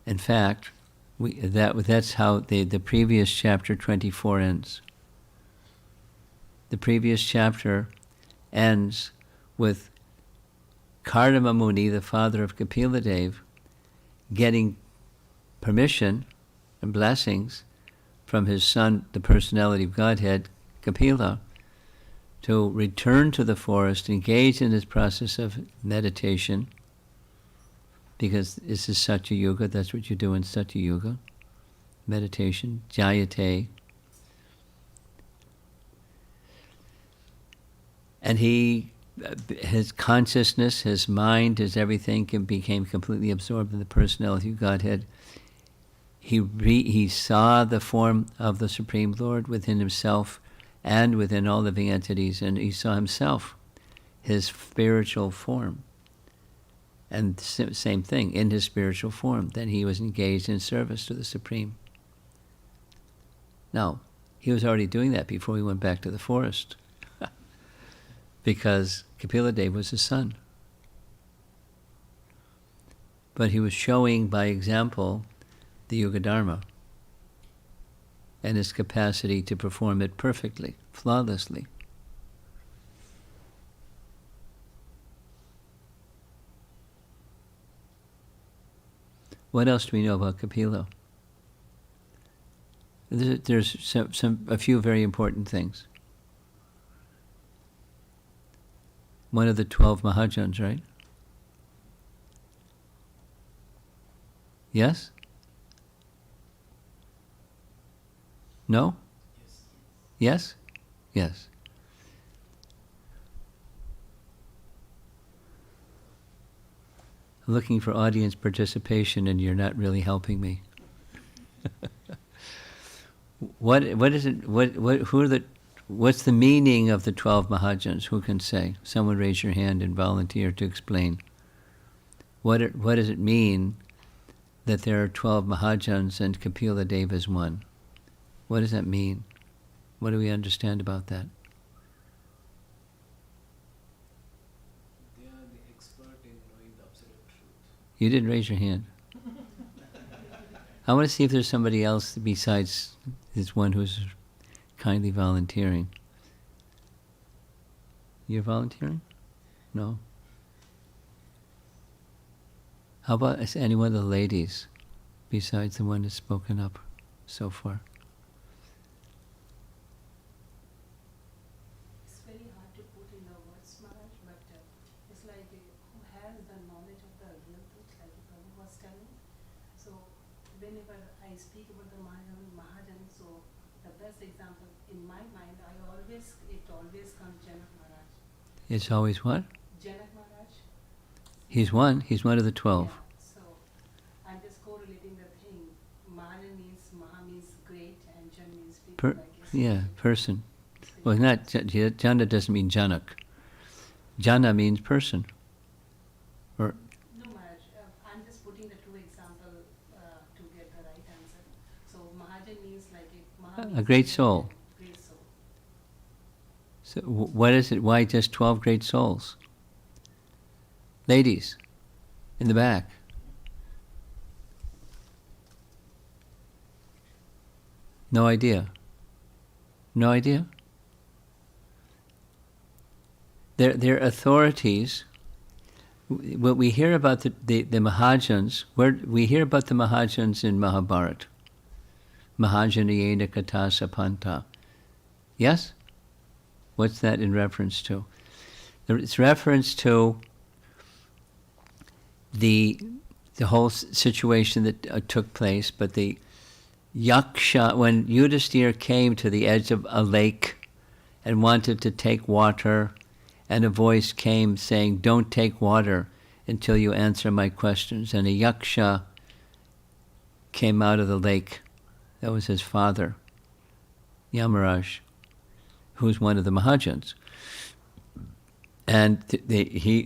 that's how the previous chapter 24 ends. The previous chapter ends with Kardama Muni, the father of Kapila Deva, getting permission and blessings from his son, the personality of Godhead, Kapila, to return to the forest, engage in this process of meditation, because this is Satya Yuga, that's what you do in Satya Yuga, meditation, jayate. And his consciousness, his mind, his everything became completely absorbed in the personality of Godhead. He saw the form of the Supreme Lord within himself and within all living entities, and he saw himself, his spiritual form. And same thing, in his spiritual form, then he was engaged in service to the Supreme. Now, he was already doing that before he went back to the forest, because Kapila Deva was his son. But he was showing by example the Yuga Dharma and his capacity to perform it perfectly, flawlessly. What else do we know about Kapila? There's a few very important things. One of the 12 Mahajans, right? Yes? No? Yes. Yes? Yes. I'm looking for audience participation and you're not really helping me. What is it, what's the meaning of the 12 Mahajans? Who can say? Someone raise your hand and volunteer to explain. What does it mean that there are 12 Mahajans and Kapila Deva is one? What does that mean? What do we understand about that? They are the expert in knowing the absolute truth. You didn't raise your hand. I want to see if there's somebody else besides this one who's kindly volunteering. You're volunteering? No? How about any one of the ladies besides the one that's spoken up so far? It's very hard to put in the words, Maharaj, but it's like who has the knowledge of the real truth, like Prabhu was telling. So whenever I speak about the Mahajan, so the best example in my mind, it always comes Janak Maharaj. It's always what? Janak Maharaj. He's one of the 12. Yeah, so I'm just correlating the thing. Mahajan means, Maha means great, and Jan means people like Yeah, person. Well, not Jana doesn't mean Janak. Jana means person. Or No, Maharaj, I'm just putting the two examples to get the right answer. So Mahajan means like Maha a means great soul. Great soul. So what is it? Why just 12 great souls? Ladies, in the back. No idea. No idea? They're authorities. What we hear about the Mahajans, we hear about the Mahajans in Mahabharata. Mahajanayena Katha Sapanta. Yes? What's that in reference to? It's reference to the whole situation that took place, but the Yaksha, when Yudhishthira came to the edge of a lake and wanted to take water, and a voice came saying, "Don't take water until you answer my questions." And a Yaksha came out of the lake. That was his father, Yamaraj, who's one of the Mahajans. And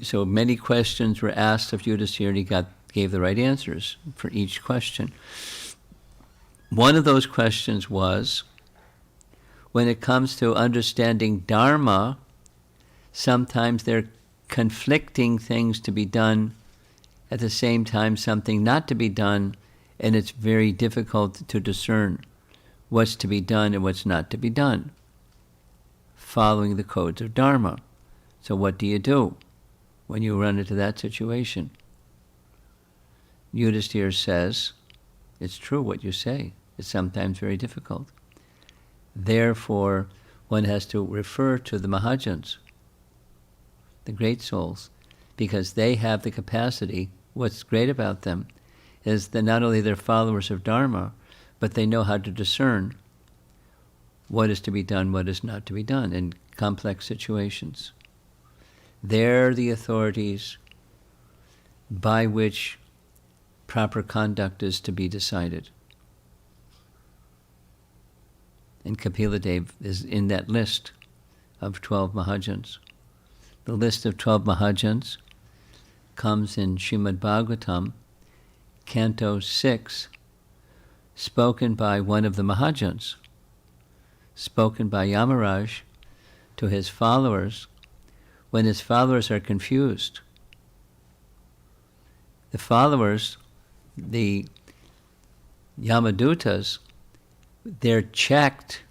so many questions were asked of Yudhishthira, and he gave the right answers for each question. One of those questions was, when it comes to understanding Dharma, sometimes there are conflicting things to be done, at the same time something not to be done, and it's very difficult to discern what's to be done and what's not to be done, following the codes of Dharma. So what do you do when you run into that situation? Yudhishthira says, it's true what you say. It's sometimes very difficult. Therefore, one has to refer to the Mahajans, the great souls, because they have the capacity. What's great about them is that not only they're followers of Dharma, but they know how to discern what is to be done, what is not to be done in complex situations. They're the authorities by which proper conduct is to be decided. And Kapila Deva is in that list of 12 Mahajans. The list of 12 Mahajans comes in Srimad Bhagavatam, Canto 6, spoken by one of the Mahajans, spoken by Yamaraj to his followers when his followers are confused. The followers, the Yamadutas, they're checked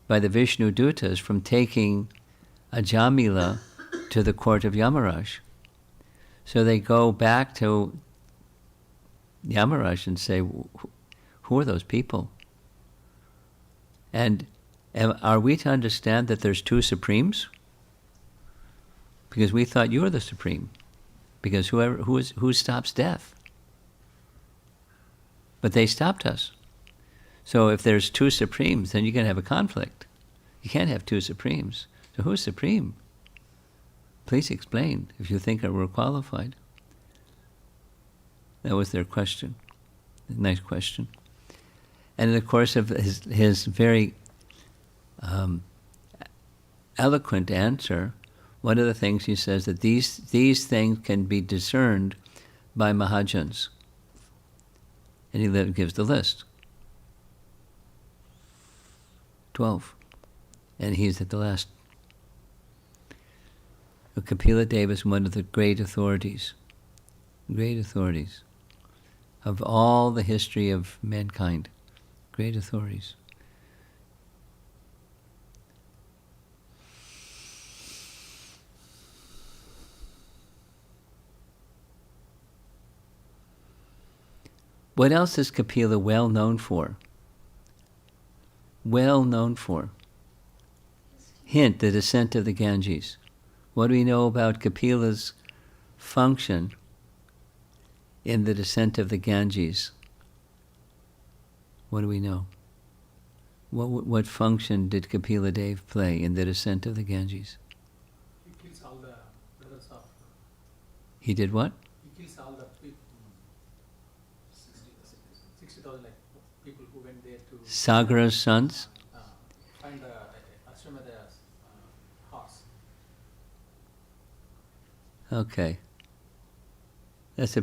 by the Vishnu Dutas from taking a Jamila to the court of Yamaraj. So they go back to Yamaraj and say, who are those people? And are we to understand that there's two supremes? Because we thought you were the supreme. Because who stops death? But they stopped us. So if there's two supremes, then you can have a conflict. You can't have two supremes. So who's supreme? Please explain if you think we're qualified. That was their question. Nice question. And in the course of his very eloquent answer, one of the things he says that these things can be discerned by Mahajans. And he gives the list. 12. And he's at the last. Kapila Deva is one of the great authorities of all the history of mankind. Great authorities. What else is Kapila well known for? Well known for. Hint, the descent of the Ganges. What do we know about Kapila's function in the descent of the Ganges? What do we know? What function did Kapila Deva play in the descent of the Ganges? He kills all the brothers of. He did what? He kills all the people. 60,000 like people who went there to. Sagara's sons? Find the Ashwamedhaya's horse. Okay. That's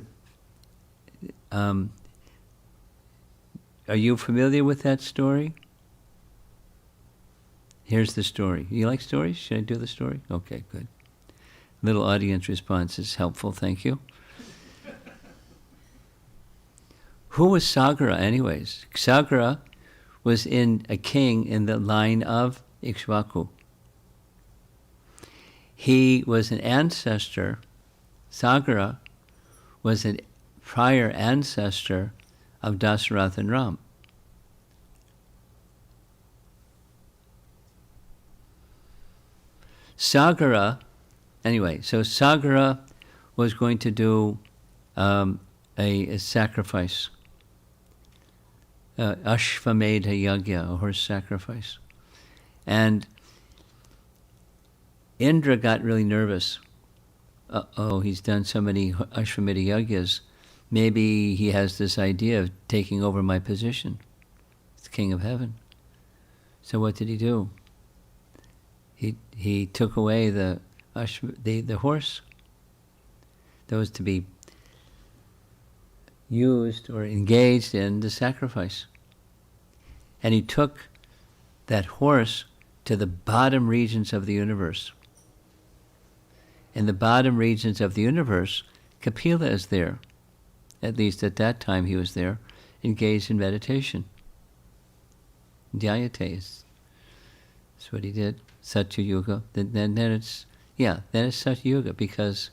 are you familiar with that story? Here's the story. You like stories? Should I do the story? Okay, good. Little audience response is helpful, thank you. Who was Sagara anyways? Sagara was a king in the line of Ikshvaku. He was an ancestor. Sagara was a prior ancestor of Dasarath and Ram. Sagara, anyway, so Sagara was going to do a sacrifice, Ashvamedha Yagya, a horse sacrifice. And Indra got really nervous. He's done so many Ashvamedha Yagyas. Maybe he has this idea of taking over my position. It's the king of heaven. So what did he do? He took away the horse that was to be used or engaged in the sacrifice. And he took that horse to the bottom regions of the universe. In the bottom regions of the universe, Kapila is there. At least at that time he was there, engaged in meditation. Dhyayate is that's what he did. Satya Yuga. Then it's Satya Yuga, because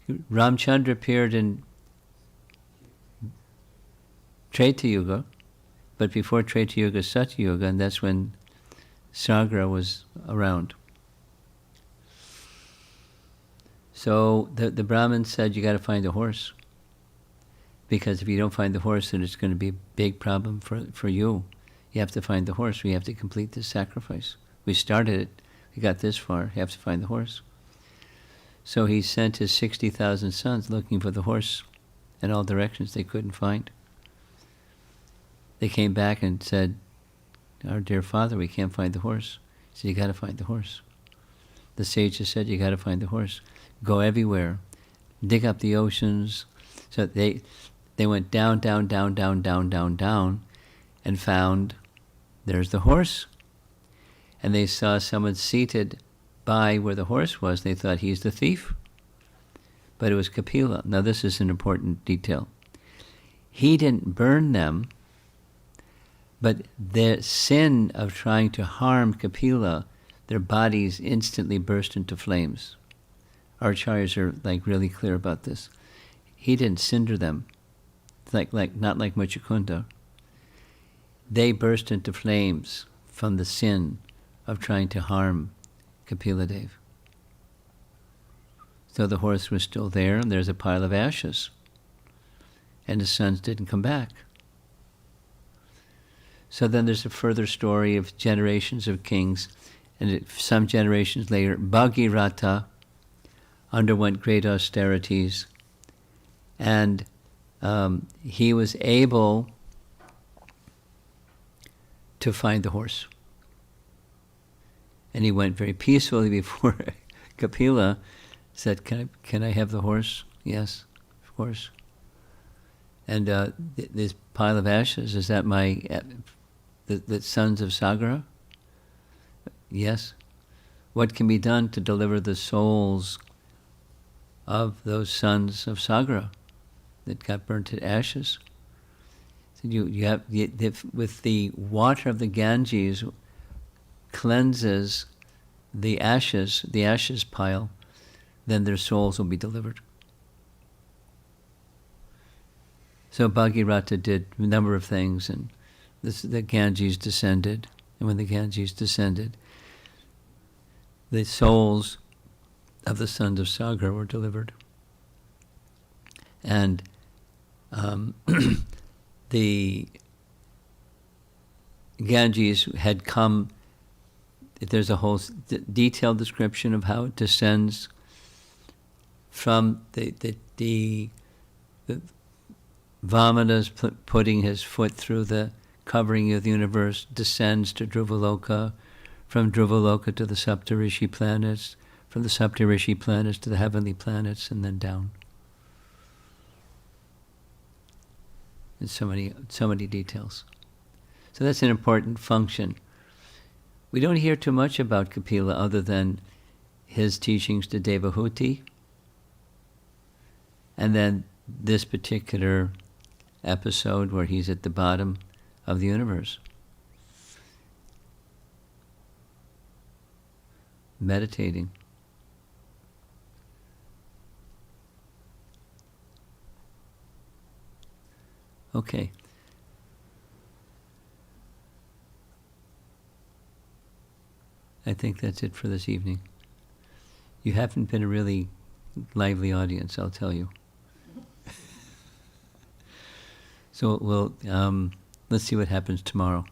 Ramchandra appeared in Treta Yuga, but before Treta Yuga, Satya Yuga, and that's when Sagara was around. So the Brahmin said, you got to find a horse, because if you don't find the horse, then it's going to be a big problem for you. You have to find the horse. We have to complete this sacrifice. We started it. We got this far. You have to find the horse. So he sent his 60,000 sons looking for the horse in all directions. They couldn't find. They came back and said, our dear father, we can't find the horse. He said, you got to find the horse. The sages said, you got to find the horse. Go everywhere. Dig up the oceans. So they went down, down, down, down, down, down, down, and found there's the horse. And they saw someone seated by where the horse was. They thought he's the thief. But it was Kapila. Now this is an important detail. He didn't burn them, but the sin of trying to harm Kapila, their bodies instantly burst into flames. Our acharyas are really clear about this. He didn't cinder them, not like Muchukunda. They burst into flames, from the sin of trying to harm Kapila Dev. So the horse was still there, and there's a pile of ashes. And his sons didn't come back. So then there's a further story of generations of kings, and some generations later, Bhagirata underwent great austerities, and he was able to find the horse. And he went very peacefully before Kapila, said, can I have the horse? Yes, of course. And this pile of ashes, is that the sons of Sagara? Yes. What can be done to deliver the souls of those sons of Sagara that got burnt to ashes? So you have, with the water of the Ganges cleanses the ashes pile, then their souls will be delivered. So Bhagirata did a number of things, and the Ganges descended. And when the Ganges descended, the souls of the sons of Sagar were delivered. And the Ganges had come, there's a whole detailed description of how it descends from the Vamana's putting his foot through the covering of the universe, descends to Dhruvaloka, from Dhruvaloka to the Saptarishi planets, from the Saptarishi planets to the heavenly planets, and then down. And so many details. So that's an important function. We don't hear too much about Kapila other than his teachings to Devahuti, and then this particular episode where he's at the bottom of the universe, meditating. Okay. I think that's it for this evening. You haven't been a really lively audience, I'll tell you. So we'll let's see what happens tomorrow.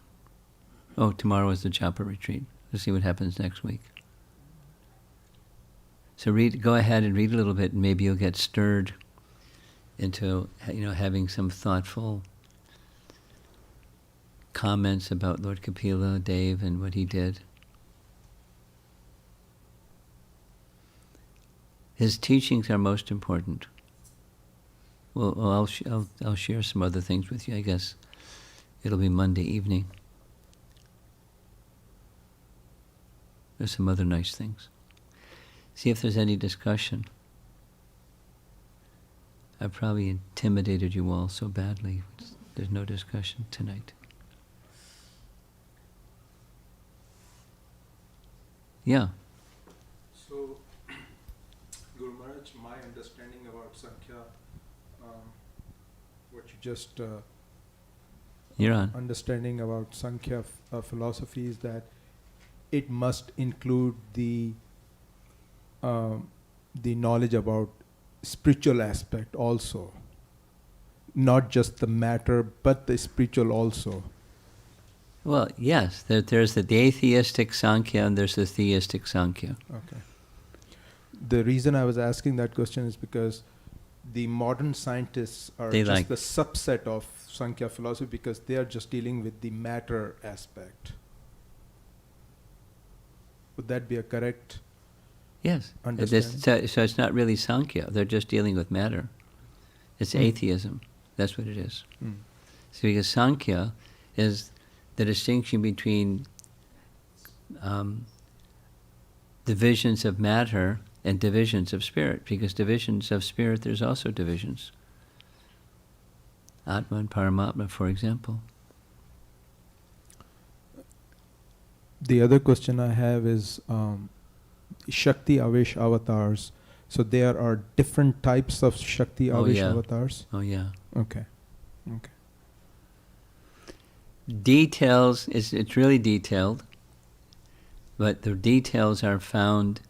Oh, tomorrow is the Japa retreat. Let's see what happens next week. So go ahead and read a little bit, and maybe you'll get stirred into having some thoughtful comments about Lord Kapila Dev and what he did. His teachings are most important. Well, I'll share some other things with you. I guess it'll be Monday evening. There's some other nice things. See if there's any discussion. I've probably intimidated you all so badly. There's no discussion tonight. Yeah. So, Guru Maharaj, my understanding about Sankhya, what you just You're on. understanding about Sankhya philosophy is that it must include the knowledge about spiritual aspect also, not just the matter, but the spiritual also. Well, yes, there's the atheistic Sankhya and there's the theistic Sankhya. Okay. The reason I was asking that question is because the modern scientists are just the subset of Sankhya philosophy because they are just dealing with the matter aspect. Would that be a correct Yes. understanding? So it's not really Sankhya. They're just dealing with matter. It's atheism. That's what it is. Mm. So because Sankhya is the distinction between divisions of matter and divisions of spirit. Because divisions of spirit, there's also divisions. Atma and Paramatma, for example. The other question I have is Shakti Avesh avatars. So there are different types of Shakti Avesh avatars? Oh, yeah. Okay. Okay. Details, it's really detailed, but the details are found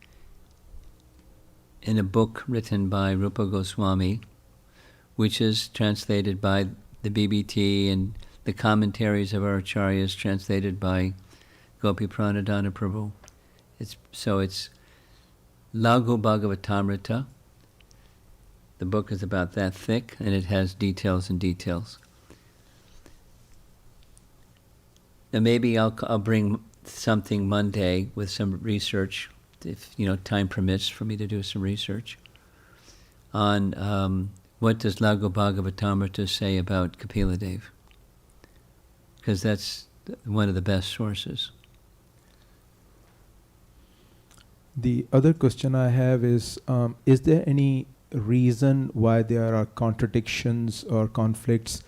in a book written by Rupa Goswami, which is translated by the BBT, and the commentaries of our acharyas translated by Gopi Pranadhana Prabhu. It's Laghu Bhagavatamrita. The book is about that thick, and it has details and details. Now maybe I'll bring something Monday with some research, if time permits for me to do some research on what does Laghu Bhagavatamrita say about Kapila Dev, because that's one of the best sources. The other question I have is there any reason why there are contradictions or conflicts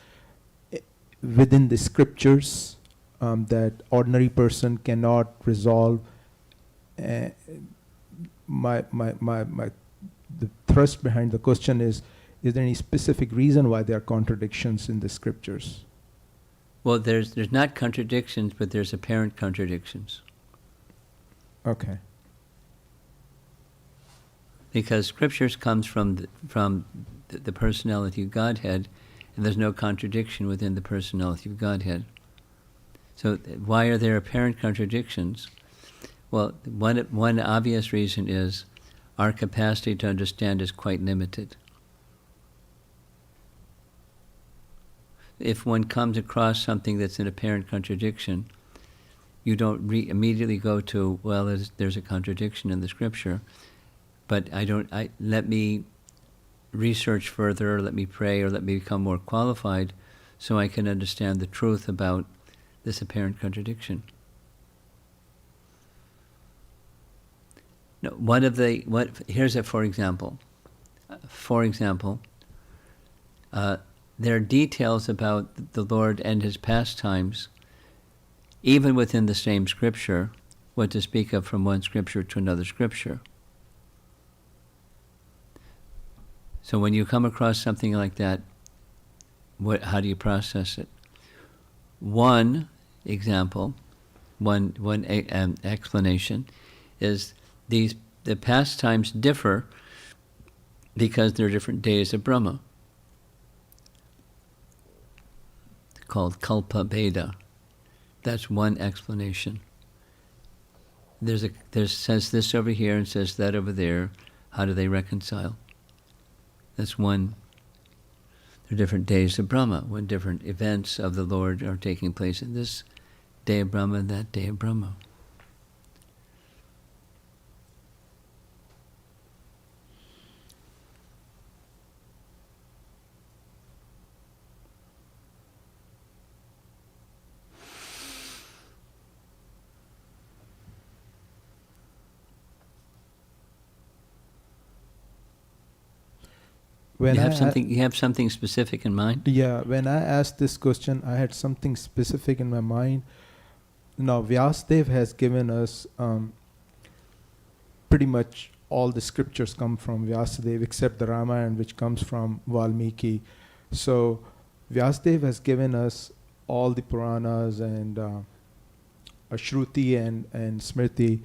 within the scriptures that ordinary person cannot resolve? The thrust behind the question is there any specific reason why there are contradictions in the scriptures? Well, there's not contradictions, but there's apparent contradictions. Okay. Because scriptures comes from the personality of Godhead, and there's no contradiction within the personality of Godhead. So why are there apparent contradictions? Well, one obvious reason is our capacity to understand is quite limited. If one comes across something that's an apparent contradiction, you don't immediately go to, well, there's a contradiction in the scripture, but let me research further, or let me pray, or let me become more qualified so I can understand the truth about this apparent contradiction. No, here's a for example. There are details about the Lord and his pastimes, even within the same scripture, what to speak of from one scripture to another scripture. So when you come across something like that, how do you process it? One example, one explanation is the pastimes differ because there are different days of Brahma, called Kalpa Bheda. That's one explanation. There's says this over here and says that over there. How do they reconcile? That's one. There are different days of Brahma, when different events of the Lord are taking place in this day of Brahma and that day of Brahma. When you have something specific in mind? Yeah, when I asked this question, I had something specific in my mind. Now, Vyasadeva has given us pretty much all the scriptures come from Vyasadeva except the Ramayana, which comes from Valmiki. So, Vyasadeva has given us all the Puranas and Shruti and Smriti.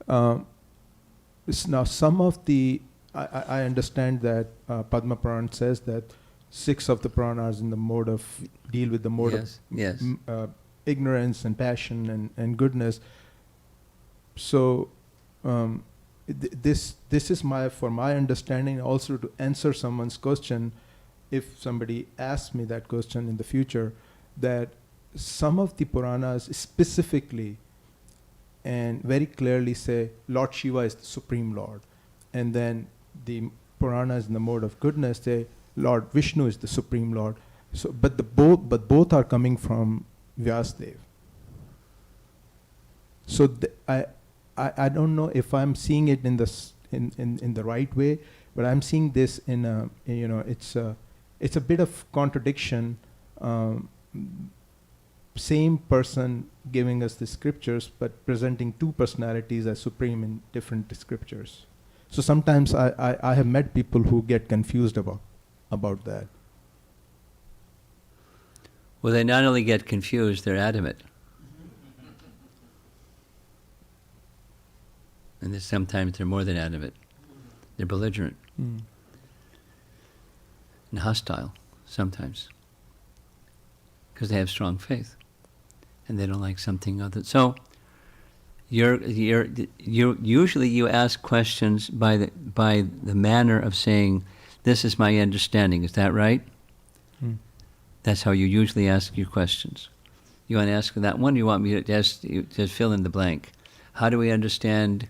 Now, some of the I understand that Padma Puran says that 6 of the Puranas in the mode of deal with the mode of ignorance and passion and goodness. So this is for my understanding also to answer someone's question, if somebody asks me that question in the future, that some of the Puranas specifically and very clearly say Lord Shiva is the Supreme Lord, and then the Puranas in the mode of goodness say Lord Vishnu is the Supreme Lord. So, but both are coming from Vyasadeva. So I don't know if I'm seeing it in the right way, but I'm seeing this in a, it's a bit of contradiction. Same person giving us the scriptures, but presenting 2 personalities as supreme in different scriptures. So sometimes I have met people who get confused about that. Well, they not only get confused, they're adamant. And sometimes they're more than adamant. They're belligerent Mm. and hostile sometimes because they have strong faith and they don't like something other. So you usually you ask questions by the manner of saying, "This is my understanding." Is that right? Mm. That's how you usually ask your questions. You want to ask that one? You want me to just fill in the blank? How do we understand?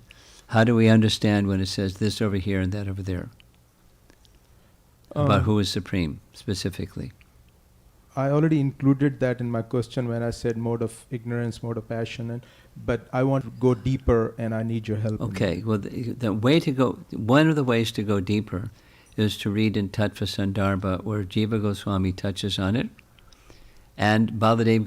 How do we understand when it says this over here and that over there? About who is supreme, specifically. I already included that in my question when I said mode of ignorance, mode of passion, but I want to go deeper and I need your help. Okay, well, the way to go, one of the ways to go deeper is to read in Tattva Sandarbha where Jiva Goswami touches on it, and Baladev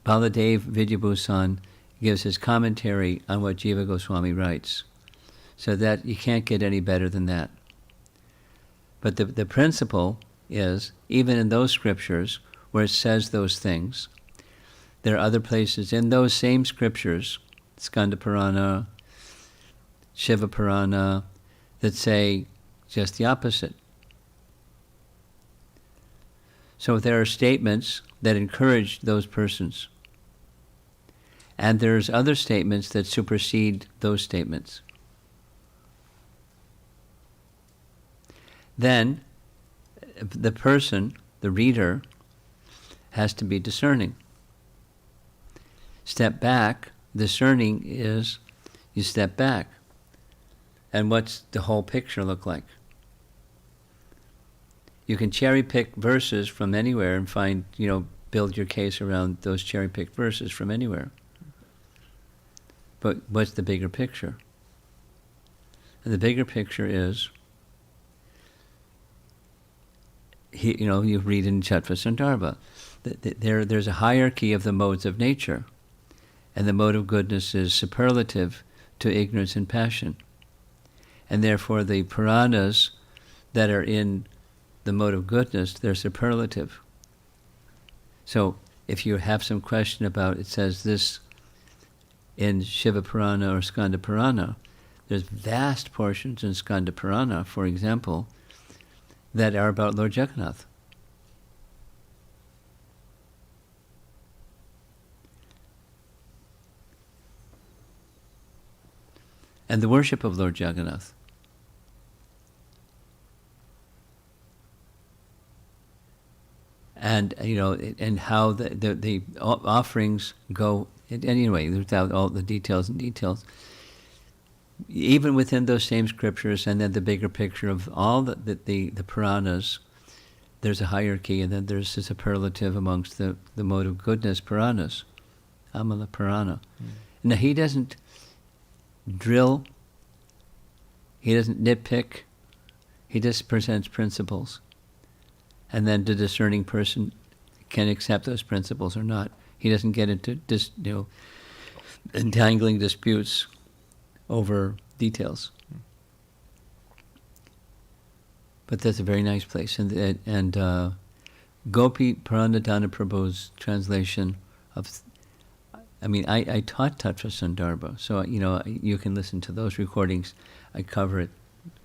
Vidyabhusan gives his commentary on what Jiva Goswami writes. So that you can't get any better than that. But the principle is, even in those scriptures where it says those things, there are other places in those same scriptures, Skanda Purana, Shiva Purana, that say just the opposite. So there are statements that encourage those persons. And there's other statements that supersede those statements. Then the person, the reader, has to be discerning. Step back. Discerning is you step back. And what's the whole picture look like? You can cherry pick verses from anywhere and find, build your case around those cherry picked verses from anywhere. But what's the bigger picture? And the bigger picture is, you read in Tattva Sandarbha, there's a hierarchy of the modes of nature, and the mode of goodness is superlative to ignorance and passion. And therefore the Puranas that are in the mode of goodness, they're superlative. So if you have some question about, it says this in Shiva Purana or Skanda Purana, there's vast portions in Skanda Purana, for example, that are about Lord Jagannath. And the worship of Lord Jagannath. And, and how the offerings go. Anyway, without all the details, even within those same scriptures, and then the bigger picture of all the Puranas, there's a hierarchy, and then there's a superlative amongst the mode of goodness Puranas, Amala Purana. Now he doesn't drill, he doesn't nitpick, he just presents principles. And then the discerning person can accept those principles or not. He doesn't get into entangling disputes over details. But that's a very nice place. And Gopi Pranadhana Prabhu's translation of, I taught Tattva Sandarbha, so you can listen to those recordings. I cover it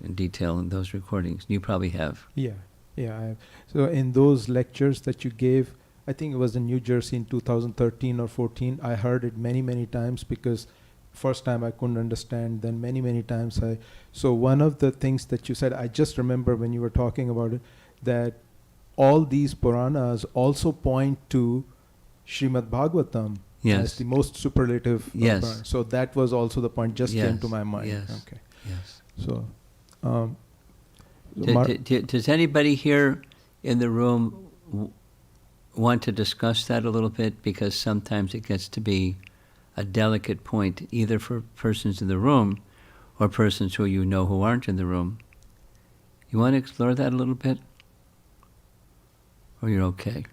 in detail in those recordings. You probably have. Yeah. So in those lectures that you gave, I think it was in New Jersey in 2013 or 14, I heard it many, many times because first time I couldn't understand, then many, many times so one of the things that you said, I just remember when you were talking about it, that all these Puranas also point to Srimad Bhagavatam as the most superlative. Yes. So that was also the point, just came to my mind. Yes. Okay. Yes. So, does anybody here in the room want to discuss that a little bit? Because sometimes it gets to be a delicate point, either for persons in the room or persons who who aren't in the room. You want to explore that a little bit? Or you're okay?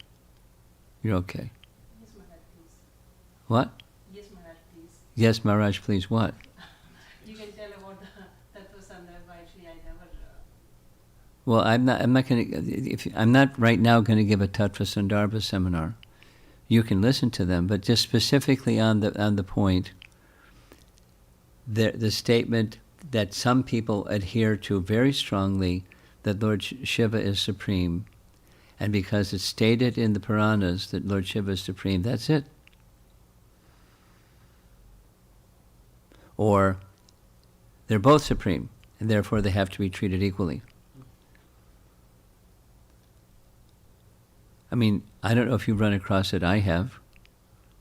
You're okay. Yes, Maharaj, please. What? Yes, Maharaj, please. Yes, Maharaj, please, what? You can tell about the Tattva Sandarbha. Actually, I never... Well, I'm not going to. I'm not right now going to give a Tattva Sandarbha seminar. You can listen to them, but just specifically on the point, the statement that some people adhere to very strongly, that Lord Shiva is supreme, and because it's stated in the Puranas that Lord Shiva is supreme, that's it. Or they're both supreme, and therefore they have to be treated equally. I mean, I don't know if you've run across it. I have.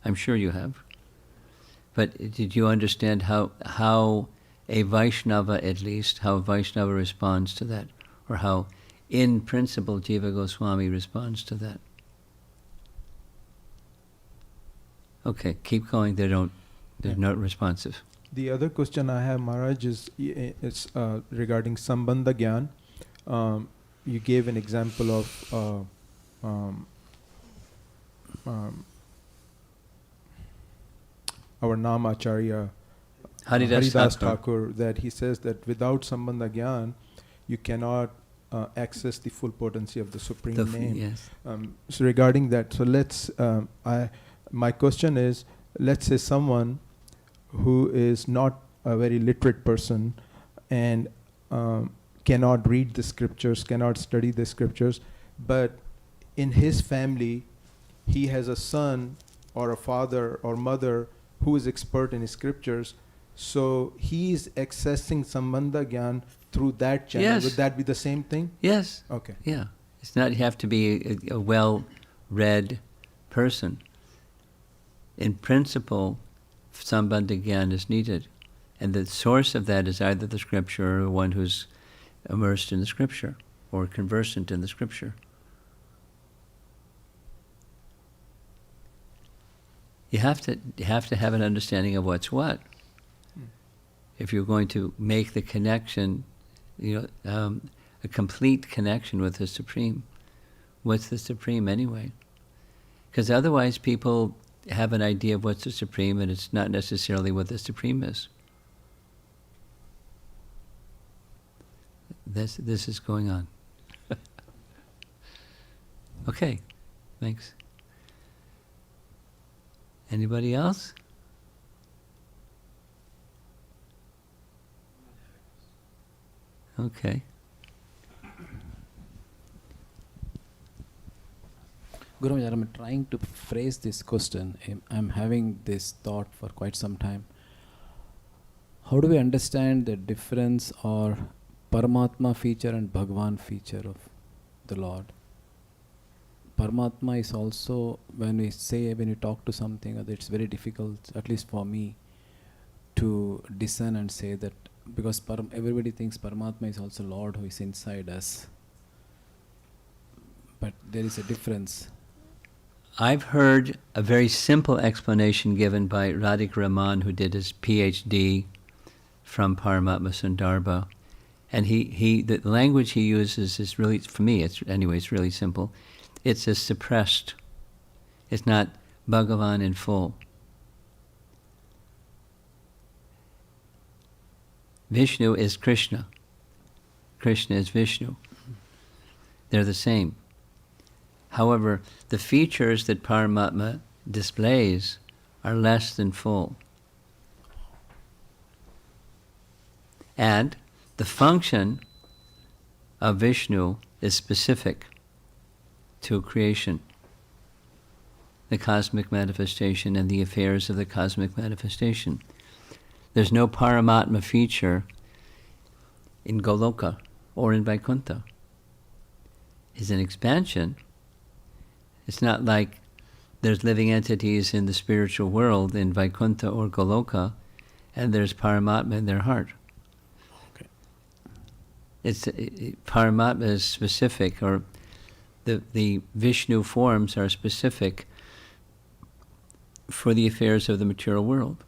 I'm sure you have. But did you understand how a Vaishnava, at least, how a Vaishnava responds to that? Or how, in principle, Jiva Goswami responds to that? Okay, keep going. They're not responsive. The other question I have, Maharaj, is regarding Sambandh-gyan. You gave an example of our Namacharya Haridas Thakur, that he says that without Sambandh-gyan, you cannot access the full potency of the Supreme Name. Yes. So regarding that, so let's, my question is, let's say someone who is not a very literate person and cannot read the scriptures, cannot study the scriptures, but in his family, he has a son or a father or mother who is expert in scriptures, so he is accessing Sambandh-gyan through that channel. Yes. Would that be the same thing? Yes. Okay. Yeah. It's not, you have to be a well-read person. In principle, Sambandh-gyan is needed. And the source of that is either the scripture or one who's immersed in the scripture or conversant in the scripture. You have to have an understanding of what's what. If you're going to make the connection, a complete connection with the Supreme. What's the Supreme anyway? Because otherwise people have an idea of what's the Supreme, and it's not necessarily what the Supreme is. This is going on. Okay, thanks. Anybody else? Okay. Guru Maharaj, I'm trying to phrase this question. I'm having this thought for quite some time. How do we understand the difference or Paramatma feature and Bhagavan feature of the Lord? Paramatma is also, when you talk to something, it's very difficult, at least for me, to discern and say that, because everybody thinks Paramatma is also Lord who is inside us. But there is a difference. I've heard a very simple explanation given by Radhika Raman, who did his PhD from Paramatma Sandarbha. And the language he uses is really, for me, it's really simple. It's a suppressed. It's not Bhagavan in full. Vishnu is Krishna. Krishna is Vishnu. They're the same. However, the features that Paramatma displays are less than full. And the function of Vishnu is specific to creation, the cosmic manifestation and the affairs of the cosmic manifestation. There's no Paramatma feature in Goloka or in Vaikuntha. It's an expansion. It's not like there's living entities in the spiritual world in Vaikuntha or Goloka and there's Paramatma in their heart. Okay. Paramatma is specific, or the Vishnu forms are specific for the affairs of the material world.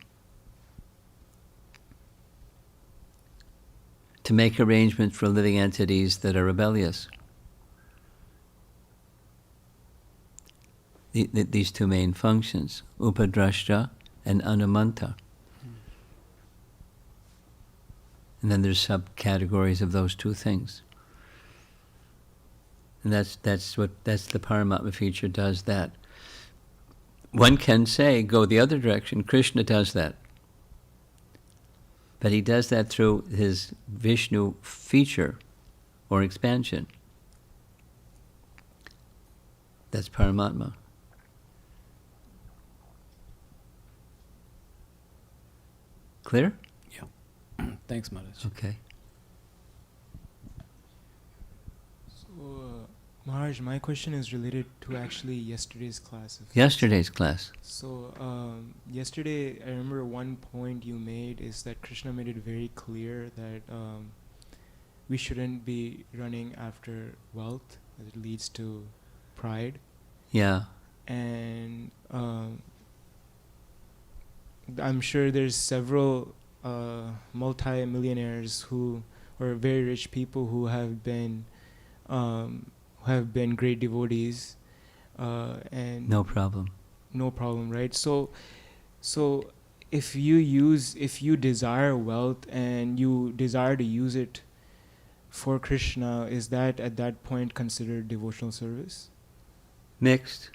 To make arrangements for living entities that are rebellious. These two main functions, Upadrashta and Anumanta. And then there's subcategories of those two things. And that's the Paramatma feature does that. One can say, go the other direction, Krishna does that. But he does that through his Vishnu feature or expansion. That's Paramatma. Clear? Yeah. Thanks, Maharaj. Okay. So, Maharaj, my question is related to actually yesterday's class. Yesterday's class. So, yesterday, I remember one point you made is that Krishna made it very clear that we shouldn't be running after wealth, as it leads to pride. Yeah. And I'm sure there's several multi-millionaires or very rich people who have been great devotees, and No problem. no problem, right? So if you desire wealth and you desire to use it for Krishna, is that at that point considered devotional service? Mixed.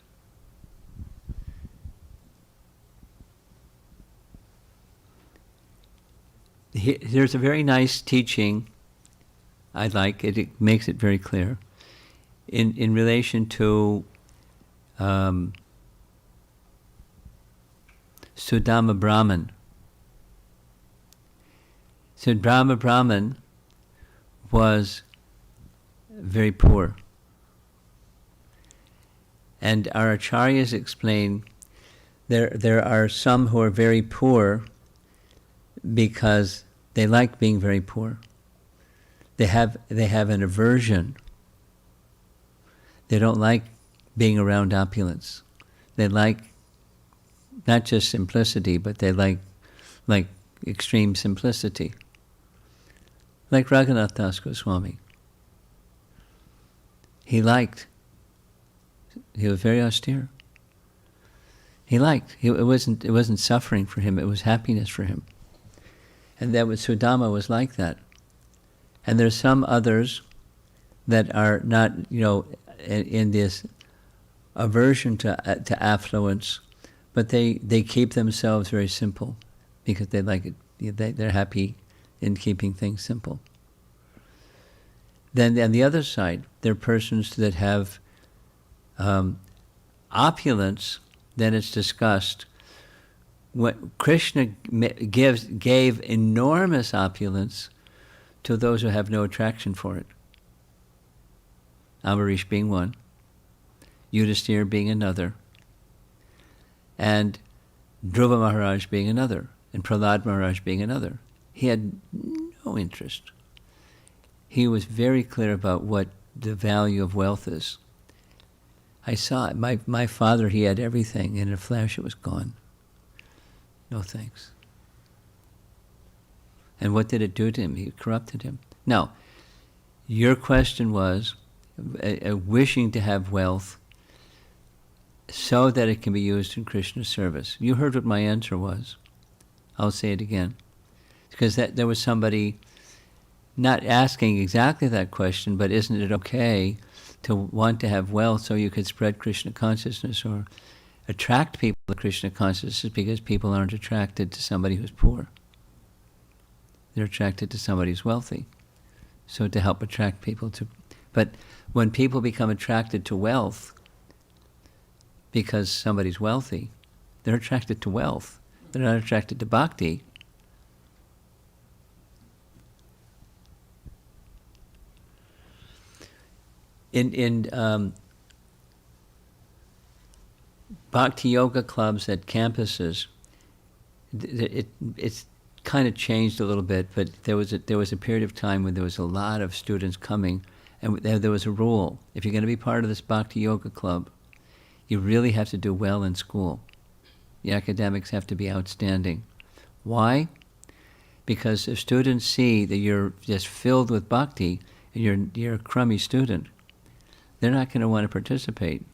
There's a very nice teaching I like. It makes it very clear in relation to Sudama Brahman. Sudama Brahman was very poor. And our acharyas explain there are some who are very poor because they like being very poor. They have an aversion. They don't like being around opulence. They like not just simplicity, but they like extreme simplicity. Like Raghunath Das Goswami. He was very austere. It wasn't suffering for him, it was happiness for him. And that was Sudama was like that. And there's some others that are not, in this aversion to affluence, but they keep themselves very simple because they like it. They're happy in keeping things simple. Then on the other side, there are persons that have opulence. Then it's discussed. What Krishna gave enormous opulence to those who have no attraction for it. Ambarish being one, Yudhishthira being another, and Dhruva Maharaj being another, and Prahlad Maharaj being another. He had no interest. He was very clear about what the value of wealth is. I saw it. My father, he had everything. In a flash, it was gone. No thanks. And what did it do to him? It corrupted him. Now, your question was wishing to have wealth so that it can be used in Krishna's service. You heard what my answer was. I'll say it again. Because there was somebody not asking exactly that question, but isn't it okay to want to have wealth so you could spread Krishna consciousness or attract people to Krishna consciousness, because people aren't attracted to somebody who's poor. They're attracted to somebody who's wealthy. So to help attract people to... But when people become attracted to wealth because somebody's wealthy, they're attracted to wealth. They're not attracted to bhakti. In bhakti yoga clubs at campuses, it's kind of changed a little bit, but there was a period of time when there was a lot of students coming, and there was a rule. If you're going to be part of this bhakti yoga club, you really have to do well in school. The academics have to be outstanding. Why? Because if students see that you're just filled with bhakti and you're a crummy student, they're not going to want to participate.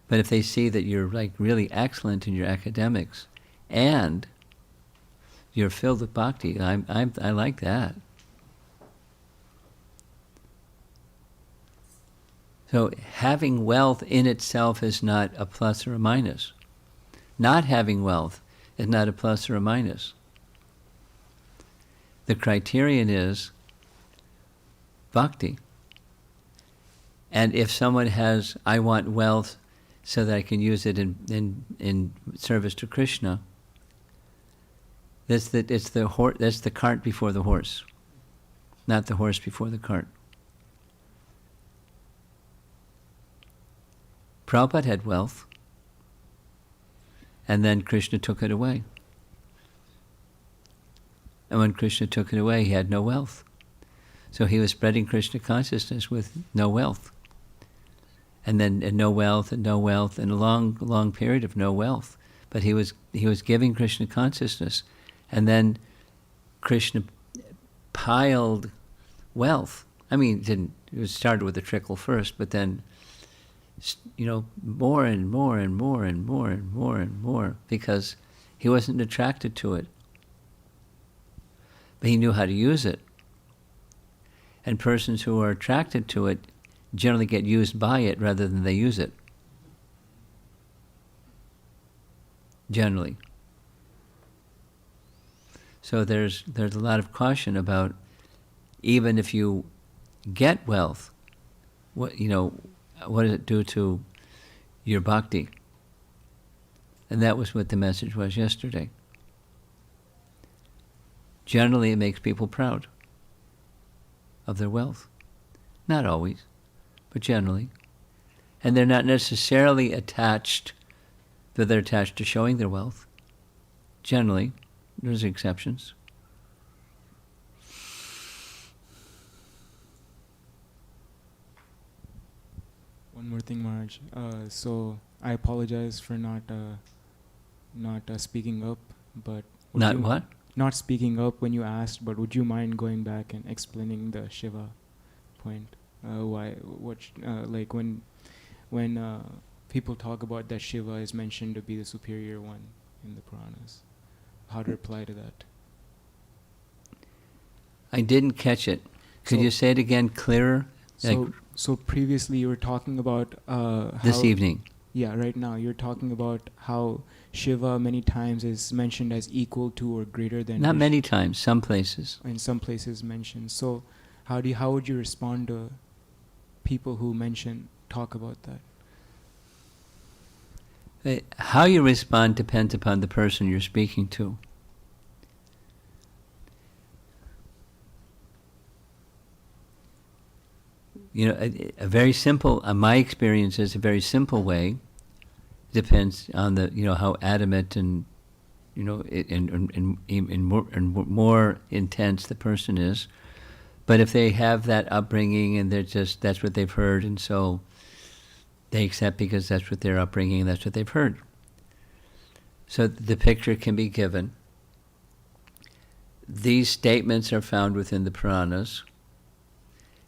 But if they see that you're like really excellent in your academics and you're filled with bhakti, I like that. So having wealth in itself is not a plus or a minus. Not having wealth is not a plus or a minus. The criterion is bhakti. And if someone has, I want wealth so that I can use it in service to Krishna, that's the cart before the horse, not the horse before the cart. Prabhupada had wealth, and then Krishna took it away. And when Krishna took it away, he had no wealth. So he was spreading Krishna consciousness with no wealth. And then no wealth, and a long, long period of no wealth. But he was giving Krishna consciousness. And then Krishna piled wealth. I mean, it started with a trickle first, but then, more and more and more and more and more and more, because he wasn't attracted to it. But he knew how to use it. And persons who are attracted to it generally get used by it rather than they use it. Generally. So there's a lot of caution about, even if you get wealth, what does it do to your bhakti? And that was what the message was yesterday. Generally, it makes people proud of their wealth. Not always, but generally. And they're not necessarily attached, but they're attached to showing their wealth. Generally, there's exceptions. One more thing, Maharaj. So I apologize for not speaking up, but Not what? Not speaking up when you asked, but would you mind going back and explaining the Shiva point? When people talk about that Shiva is mentioned to be the superior one in the Puranas, how to reply to that? I didn't catch it. Could you say it again clearer? So previously you were talking about this evening. Yeah, right now you're talking about how Shiva many times is mentioned as equal to or greater than. Not many times, some places. In some places mentioned. So how would you respond to people who talk about that? How you respond depends upon the person you're speaking to. A very simple, my experience is a very simple way. Depends on how adamant and more intense the person is. But if they have that upbringing and that's what they've heard, and so they accept because that's what their upbringing and that's what they've heard. So the picture can be given. These statements are found within the Puranas,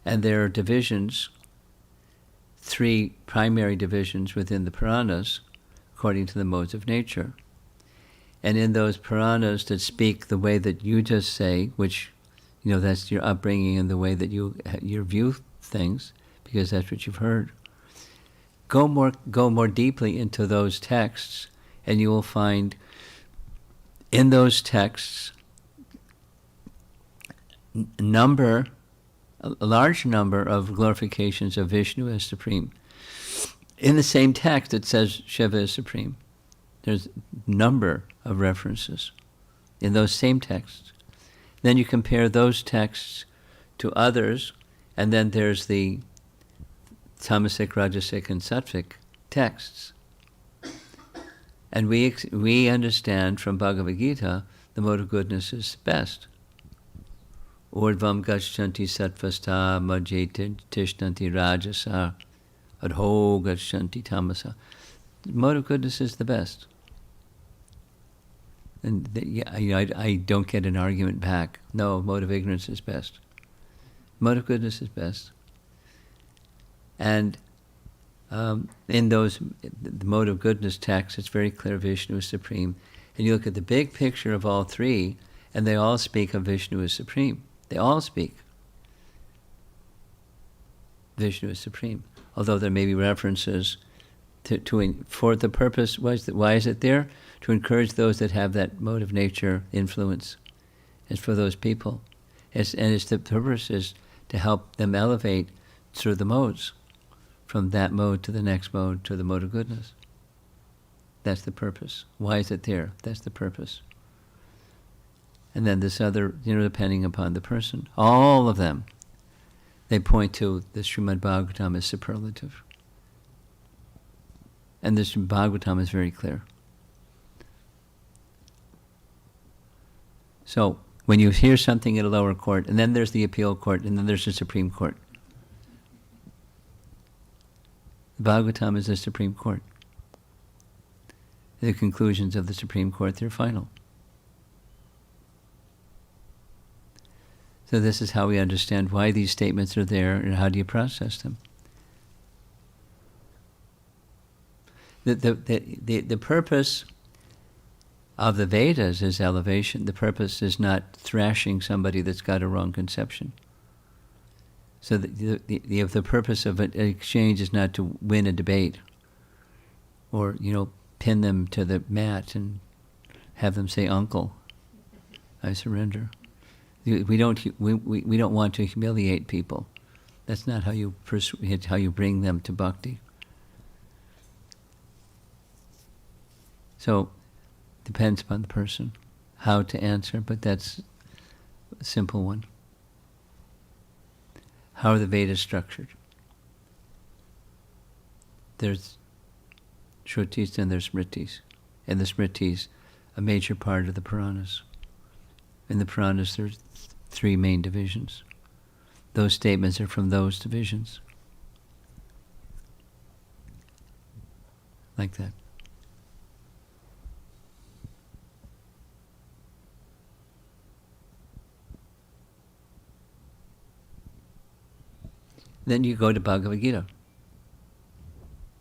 and there are divisions, 3 primary divisions within the Puranas, according to the modes of nature. And in those Puranas that speak the way that you just say, which, that's your upbringing and the way that you view things, because that's what you've heard, go more deeply into those texts, and you will find in those texts a large number of glorifications of Vishnu as supreme. In the same text, it says Shiva is supreme. There's a number of references in those same texts. Then you compare those texts to others, and then there's the tamasic, rajasic, and sattvic texts. And we understand from Bhagavad Gita the mode of goodness is best. Urdvam gachanti sattvasta majete tishtanti rajasa adho gachanti tamasa. The mode of goodness is the best. And I don't get an argument back. No, mode of ignorance is best. Mode of goodness is best. And in the mode of goodness texts, it's very clear Vishnu is supreme. And you look at the big picture of all 3, and they all speak of Vishnu as supreme. They all speak. Vishnu is supreme. although there may be references for the purpose. Why is it there? To encourage those that have that mode of nature influence. It's for those people. The purpose is to help them elevate through the modes, from that mode to the next mode to the mode of goodness. That's the purpose. Why is it there? That's the purpose. And then this other, depending upon the person, all of them, they point to the Srimad Bhagavatam as superlative. And the Srimad Bhagavatam is very clear. So, when you hear something at a lower court, and then there's the appeal court, and then there's the Supreme Court. The Bhagavatam is the Supreme Court. The conclusions of the Supreme Court, they're final. So this is how we understand why these statements are there, and how do you process them. The purpose of the Vedas is elevation. The purpose is not thrashing somebody that's got a wrong conception. So the purpose of an exchange is not to win a debate, or pin them to the mat and have them say, "Uncle, I surrender." We don't want to humiliate people. That's not how you bring them to bhakti. So, depends upon the person how to answer, but that's a simple one. How are the Vedas structured? There's Shrutis and there's Smritis. And the Smritis, a major part of the Puranas. In the Puranas, there's 3 main divisions. Those statements are from those divisions. Like that. Then you go to Bhagavad Gita.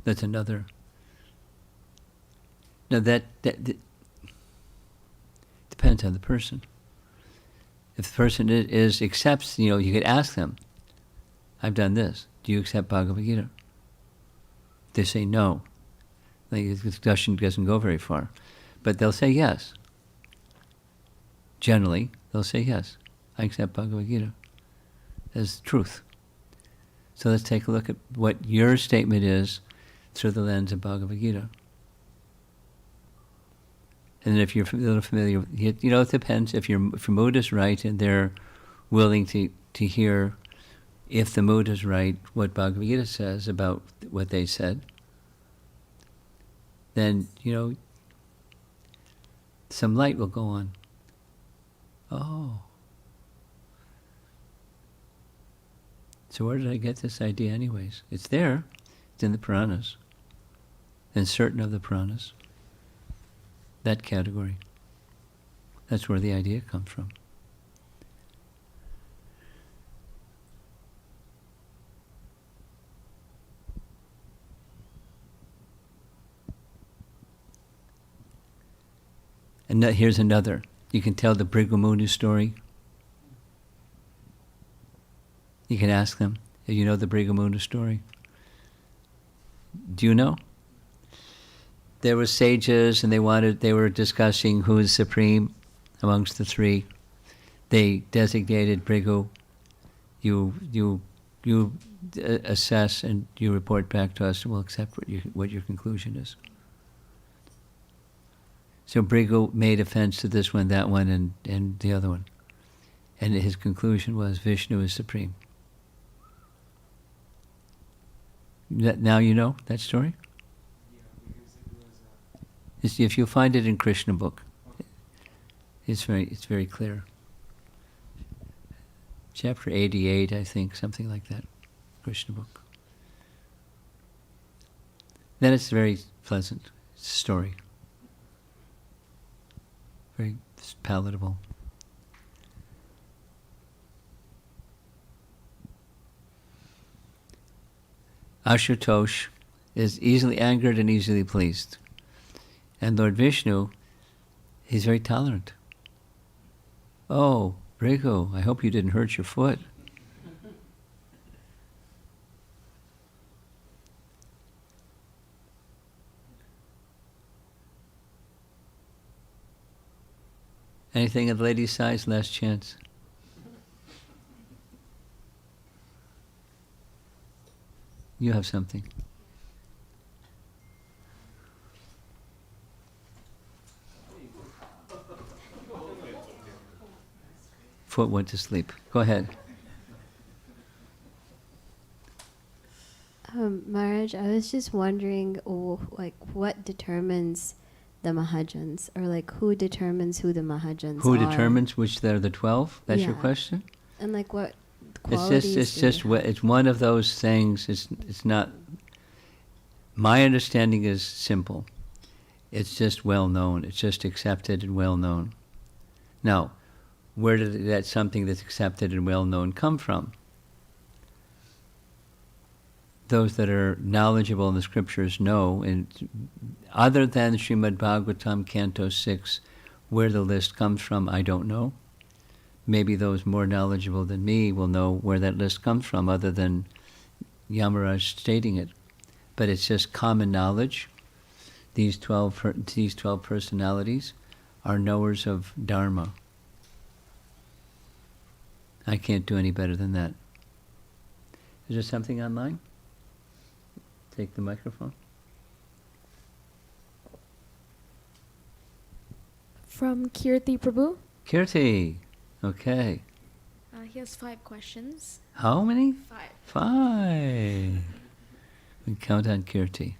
That's another. Now that depends on the person. If the person accepts, you could ask them, "I've done this. Do you accept Bhagavad Gita?" If they say no, the discussion doesn't go very far. But they'll say yes. Generally, they'll say yes. I accept Bhagavad Gita as truth. So let's take a look at what your statement is through the lens of Bhagavad Gita. And if you're a little familiar, it depends. If your mood is right and they're willing to hear, if the mood is right, what Bhagavad Gita says about what they said, then, some light will go on. Oh. So where did I get this idea anyways? It's there. It's in the Puranas. And certain of the Puranas. That category. That's where the idea comes from. And here's another. You can tell the Brighamunu story. You can ask them, you know the Brighamunu story? Do you know? There were sages and they were discussing who is supreme amongst the 3. They designated Brigu. You assess and you report back to us and we'll accept what your conclusion is. So Brigu made offense to this one, that one, and the other one. And his conclusion was Vishnu is supreme. Now you know that story? Yeah, because it was. If you find it in Krishna book, it's very clear. Chapter 88, I think, something like that. Krishna book. Then it's very pleasant story. Very palatable. Ashutosh is easily angered and easily pleased. And Lord Vishnu, he's very tolerant. Oh, Bhrigu, I hope you didn't hurt your foot. Anything at the ladies' size? Last chance. You have something. Foot went to sleep. Go ahead. Maharaj, I was just wondering, what determines the Mahajans, or who determines who the Mahajans are? Who determines which they're the 12? That's your Yeah. question? And what qualities It's one of those things. It's not. My understanding is simple. It's just well known. It's just accepted and well known. Now, where did that something that's accepted and well known come from? Those that are knowledgeable in the scriptures know, and other than Srimad Bhagavatam, Canto 6, where the list comes from, I don't know. Maybe those more knowledgeable than me will know where that list comes from, other than Yamaraj stating it. But it's just common knowledge. These 12 personalities are knowers of Dharma. I can't do any better than that. Is there something online? Take the microphone. From Kirti Prabhu. Kirti. Okay. He has 5 questions. How many? 5. 5. We count on Kirti.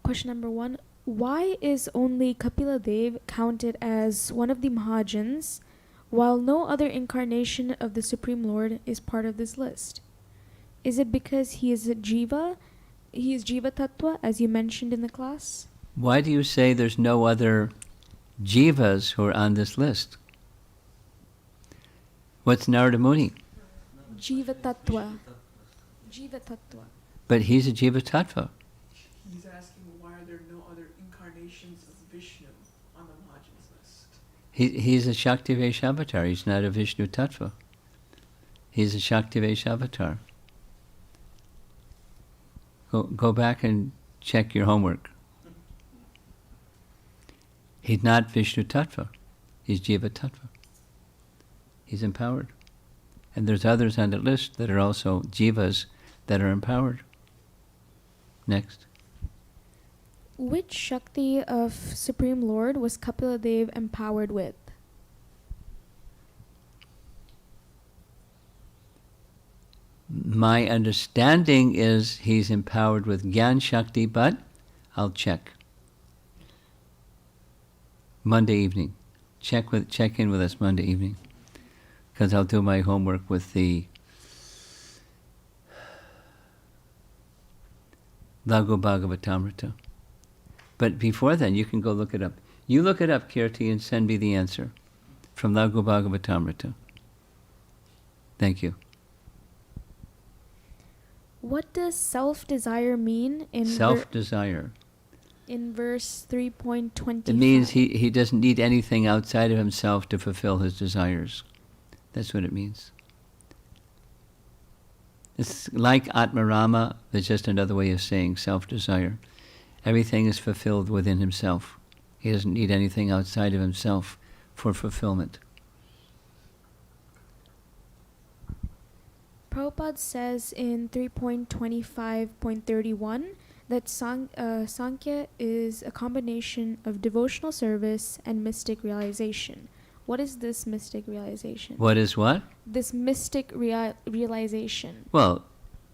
Question number 1. Why is only Kapila Dev counted as one of the Mahajans, while no other incarnation of the Supreme Lord is part of this list? Is it because he is a Jiva? He is Jiva Tattva, as you mentioned in the class? Why do you say there's no other Jivas who are on this list? What's Narada Muni? Jiva Tattva. Jiva Tattva. But he's a Jiva Tattva. He's asking why are there no other incarnations of Vishnu on the Mahajans list? He's a Shakti Vaishavatar. He's not a Vishnu Tattva. He's a Shakti Vaishavatar. Go back and check your homework. He's not Vishnu Tattva. He's Jiva Tattva. He's empowered. And there's others on the list that are also Jivas that are empowered. Next. Which Shakti of Supreme Lord was Kapila Dev empowered with? My understanding is he's empowered with Gyan Shakti, but I'll check. Monday evening. Check in with us Monday evening. Because I'll do my homework with the Laghu Bhagavatamrita. But before then, you can go look it up. You look it up, Kirti, and send me the answer from Laghu Bhagavatamrita. Thank you. What does self-desire mean in Self-desire. In verse 3.25? It means he doesn't need anything outside of himself to fulfill his desires. That's what it means. It's like Atmarama, that's just another way of saying self-desire. Everything is fulfilled within himself. He doesn't need anything outside of himself for fulfillment. Prabhupada says in 3.25.31 that Sankhya is a combination of devotional service and mystic realization. What is this mystic realization? What is what? This mystic realization. Well,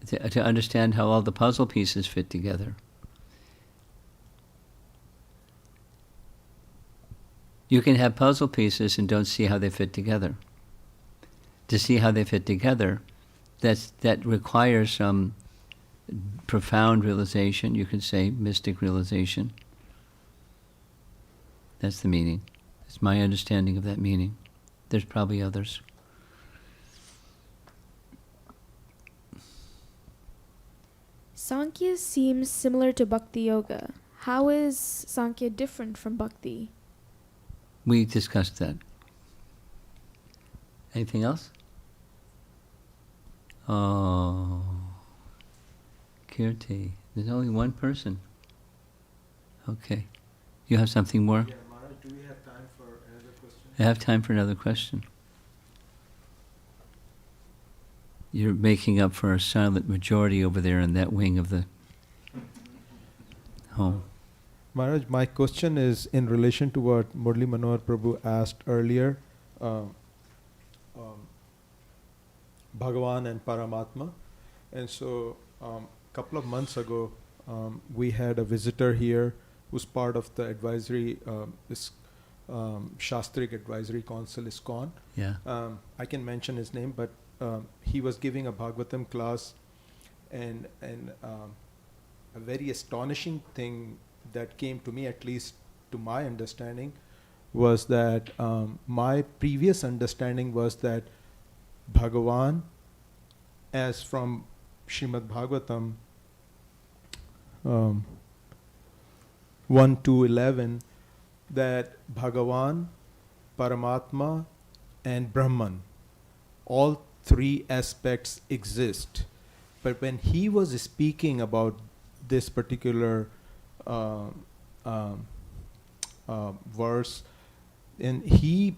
to understand how all the puzzle pieces fit together. You can have puzzle pieces and don't see how they fit together. To see how they fit together, that requires some profound realization. You can say mystic realization. That's the meaning. It's my understanding of that meaning. There's probably others. Sankhya seems similar to Bhakti Yoga. How is Sankhya different from Bhakti? We discussed that. Anything else? Oh, Kirti. There's only one person. Okay. You have something more? Yeah, Maharaj, Do we have time for another question? I have time for another question. You're making up for a silent majority over there in that wing of the home. Maharaj, my question is in relation to what Murli Manohar Prabhu asked earlier, Bhagavan and Paramatma. And so couple of months ago, we had a visitor here who's part of the advisory, Shastric Advisory Council, ISKCON. Yeah. I can mention his name, but he was giving a Bhagavatam class, and a very astonishing thing that came to me, at least to my understanding, was that my previous understanding was that Bhagavan, as from Srimad Bhagavatam 1-11, that Bhagavan, Paramatma, and Brahman, all three aspects exist. But when he was speaking about this particular verse, and he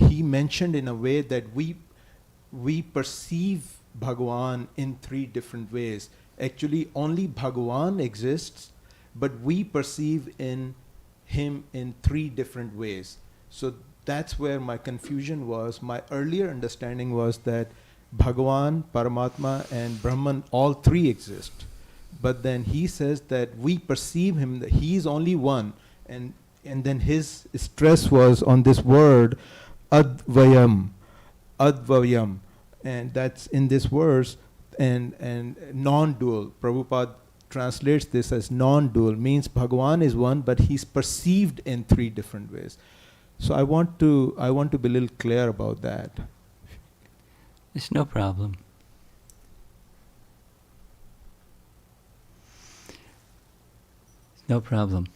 mentioned in a way that we perceive Bhagavan in three different ways. Actually, only Bhagavan exists, but we perceive in him in three different ways. So that's where my confusion was. My earlier understanding was that Bhagavan, Paramatma, and Brahman, all three exist. But then he says that we perceive him, that he is only one. And then his stress was on this word, advayam, advayam. And that's in this verse, and non-dual. Prabhupada translates this as non-dual, means Bhagavan is one, but he's perceived in three different ways. So I want to be a little clear about that. It's no problem. No problem.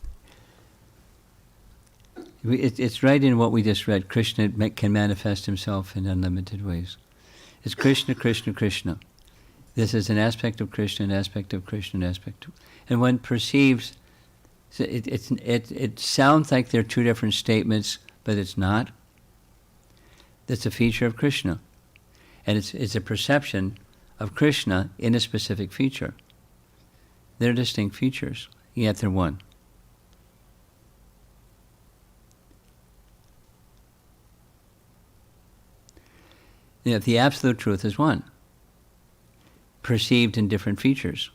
It's right in what we just read. Krishna can manifest himself in unlimited ways. It's Krishna, Krishna, Krishna. This is an aspect of Krishna, an aspect of Krishna, an aspect of... And one perceives... So it sounds like they're two different statements, but it's not. That's a feature of Krishna. And it's a perception of Krishna in a specific feature. They're distinct features, yet they're one. You know, the absolute truth is one, perceived in different features.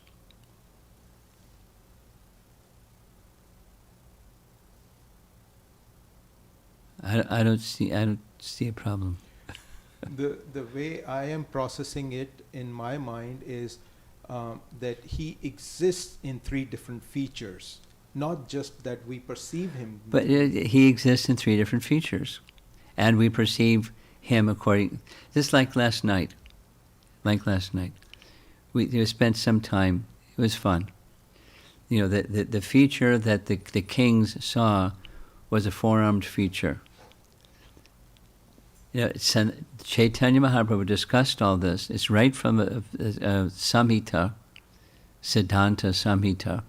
I don't see a problem. The way I am processing it in my mind is that he exists in three different features, not just that we perceive him. But he exists in three different features, and we perceive him according. Just like last night. We spent some time. It was fun. You know, the feature that the kings saw was a four-armed feature. You know, Chaitanya Mahaprabhu discussed all this. It's right from a Samhita, Siddhanta Samhita,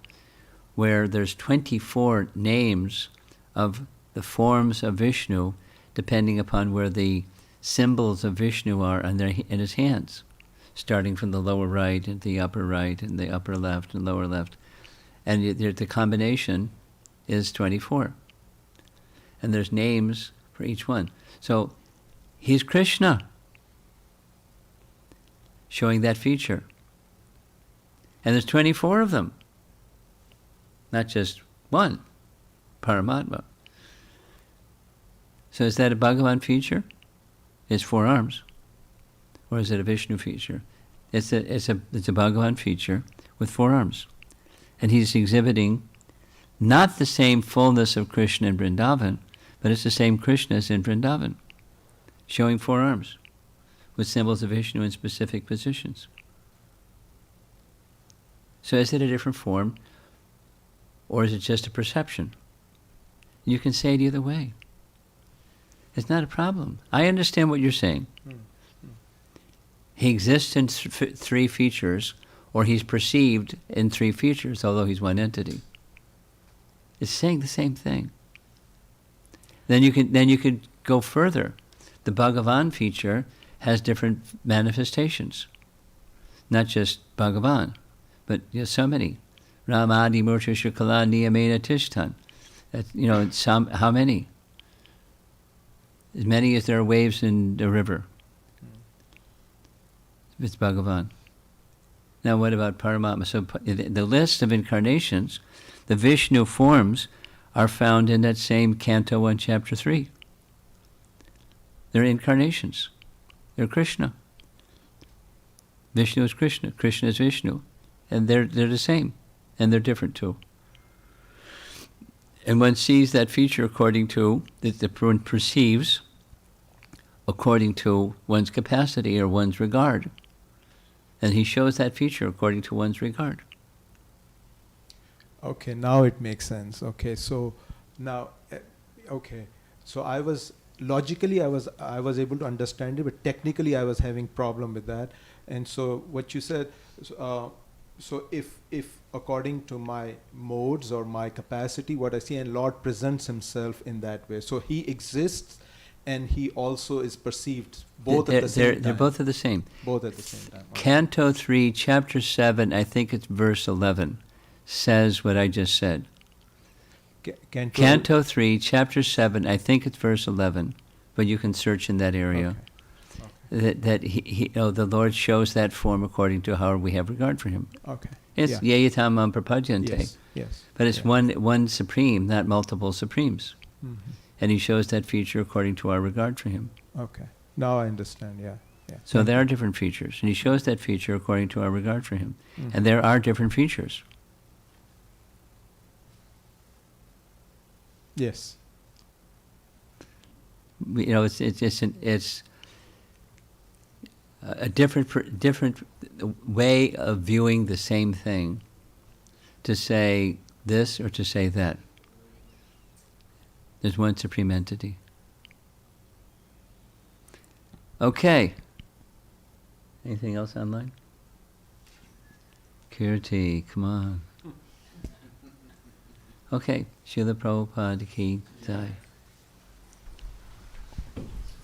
where there's 24 names of the forms of Vishnu, depending upon where the symbols of Vishnu are in his hands, starting from the lower right and the upper right and the upper left and lower left. And the combination is 24. And there's names for each one. So he's Krishna, showing that feature. And there's 24 of them, not just one, Paramatma. So is that a Bhagavan feature? It's four arms. Or is it a Vishnu feature? It's a Bhagavan feature with four arms. And he's exhibiting not the same fullness of Krishna in Vrindavan, but it's the same Krishna as in Vrindavan, showing four arms with symbols of Vishnu in specific positions. So is it a different form, or is it just a perception? You can say it either way. It's not a problem. I understand what you're saying. He exists in three features, or he's perceived in three features, although he's one entity. It's saying the same thing. Then you could go further. The Bhagavan feature has different manifestations, not just Bhagavan, but so many. Ramadi Murti Shukala Niyamena Tishtan. How many? As many as there are waves in the river. It's Bhagavan. Now what about Paramatma? So the list of incarnations, the Vishnu forms, are found in that same Canto 1, Chapter 3. They're incarnations. They're Krishna. Vishnu is Krishna. Krishna is Vishnu. And they're the same. And they're different too. And one sees that feature according to, one perceives according to one's capacity or one's regard. And he shows that feature according to one's regard. Okay, now it makes sense. Okay, so now, so logically I was able to understand it, but technically I was having problem with that. And so what you said, so if according to my modes or my capacity, what I see, and Lord presents himself in that way. So he exists and he also is perceived both at the same time. They're both at the same. Both at the same time. Okay. Canto 3, Chapter 7, I think it's verse 11, says what I just said. Canto 3, Chapter 7, I think it's verse 11, but you can search in that area. Okay. That the Lord shows that form according to how we have regard for him. Okay. It's yayatamam prapadyante. Yes. But it's one supreme, not multiple supremes. Mm-hmm. And he shows that feature according to our regard for him. Okay. Now I understand. Yeah. So there are different features, and he shows that feature according to our regard for him. Mm-hmm. And there are different features. Yes. It's a different way of viewing the same thing, to say this or to say that. There's one supreme entity. Okay. Anything else online? Kirti, come on. Okay. Srila Prabhupada ki jai.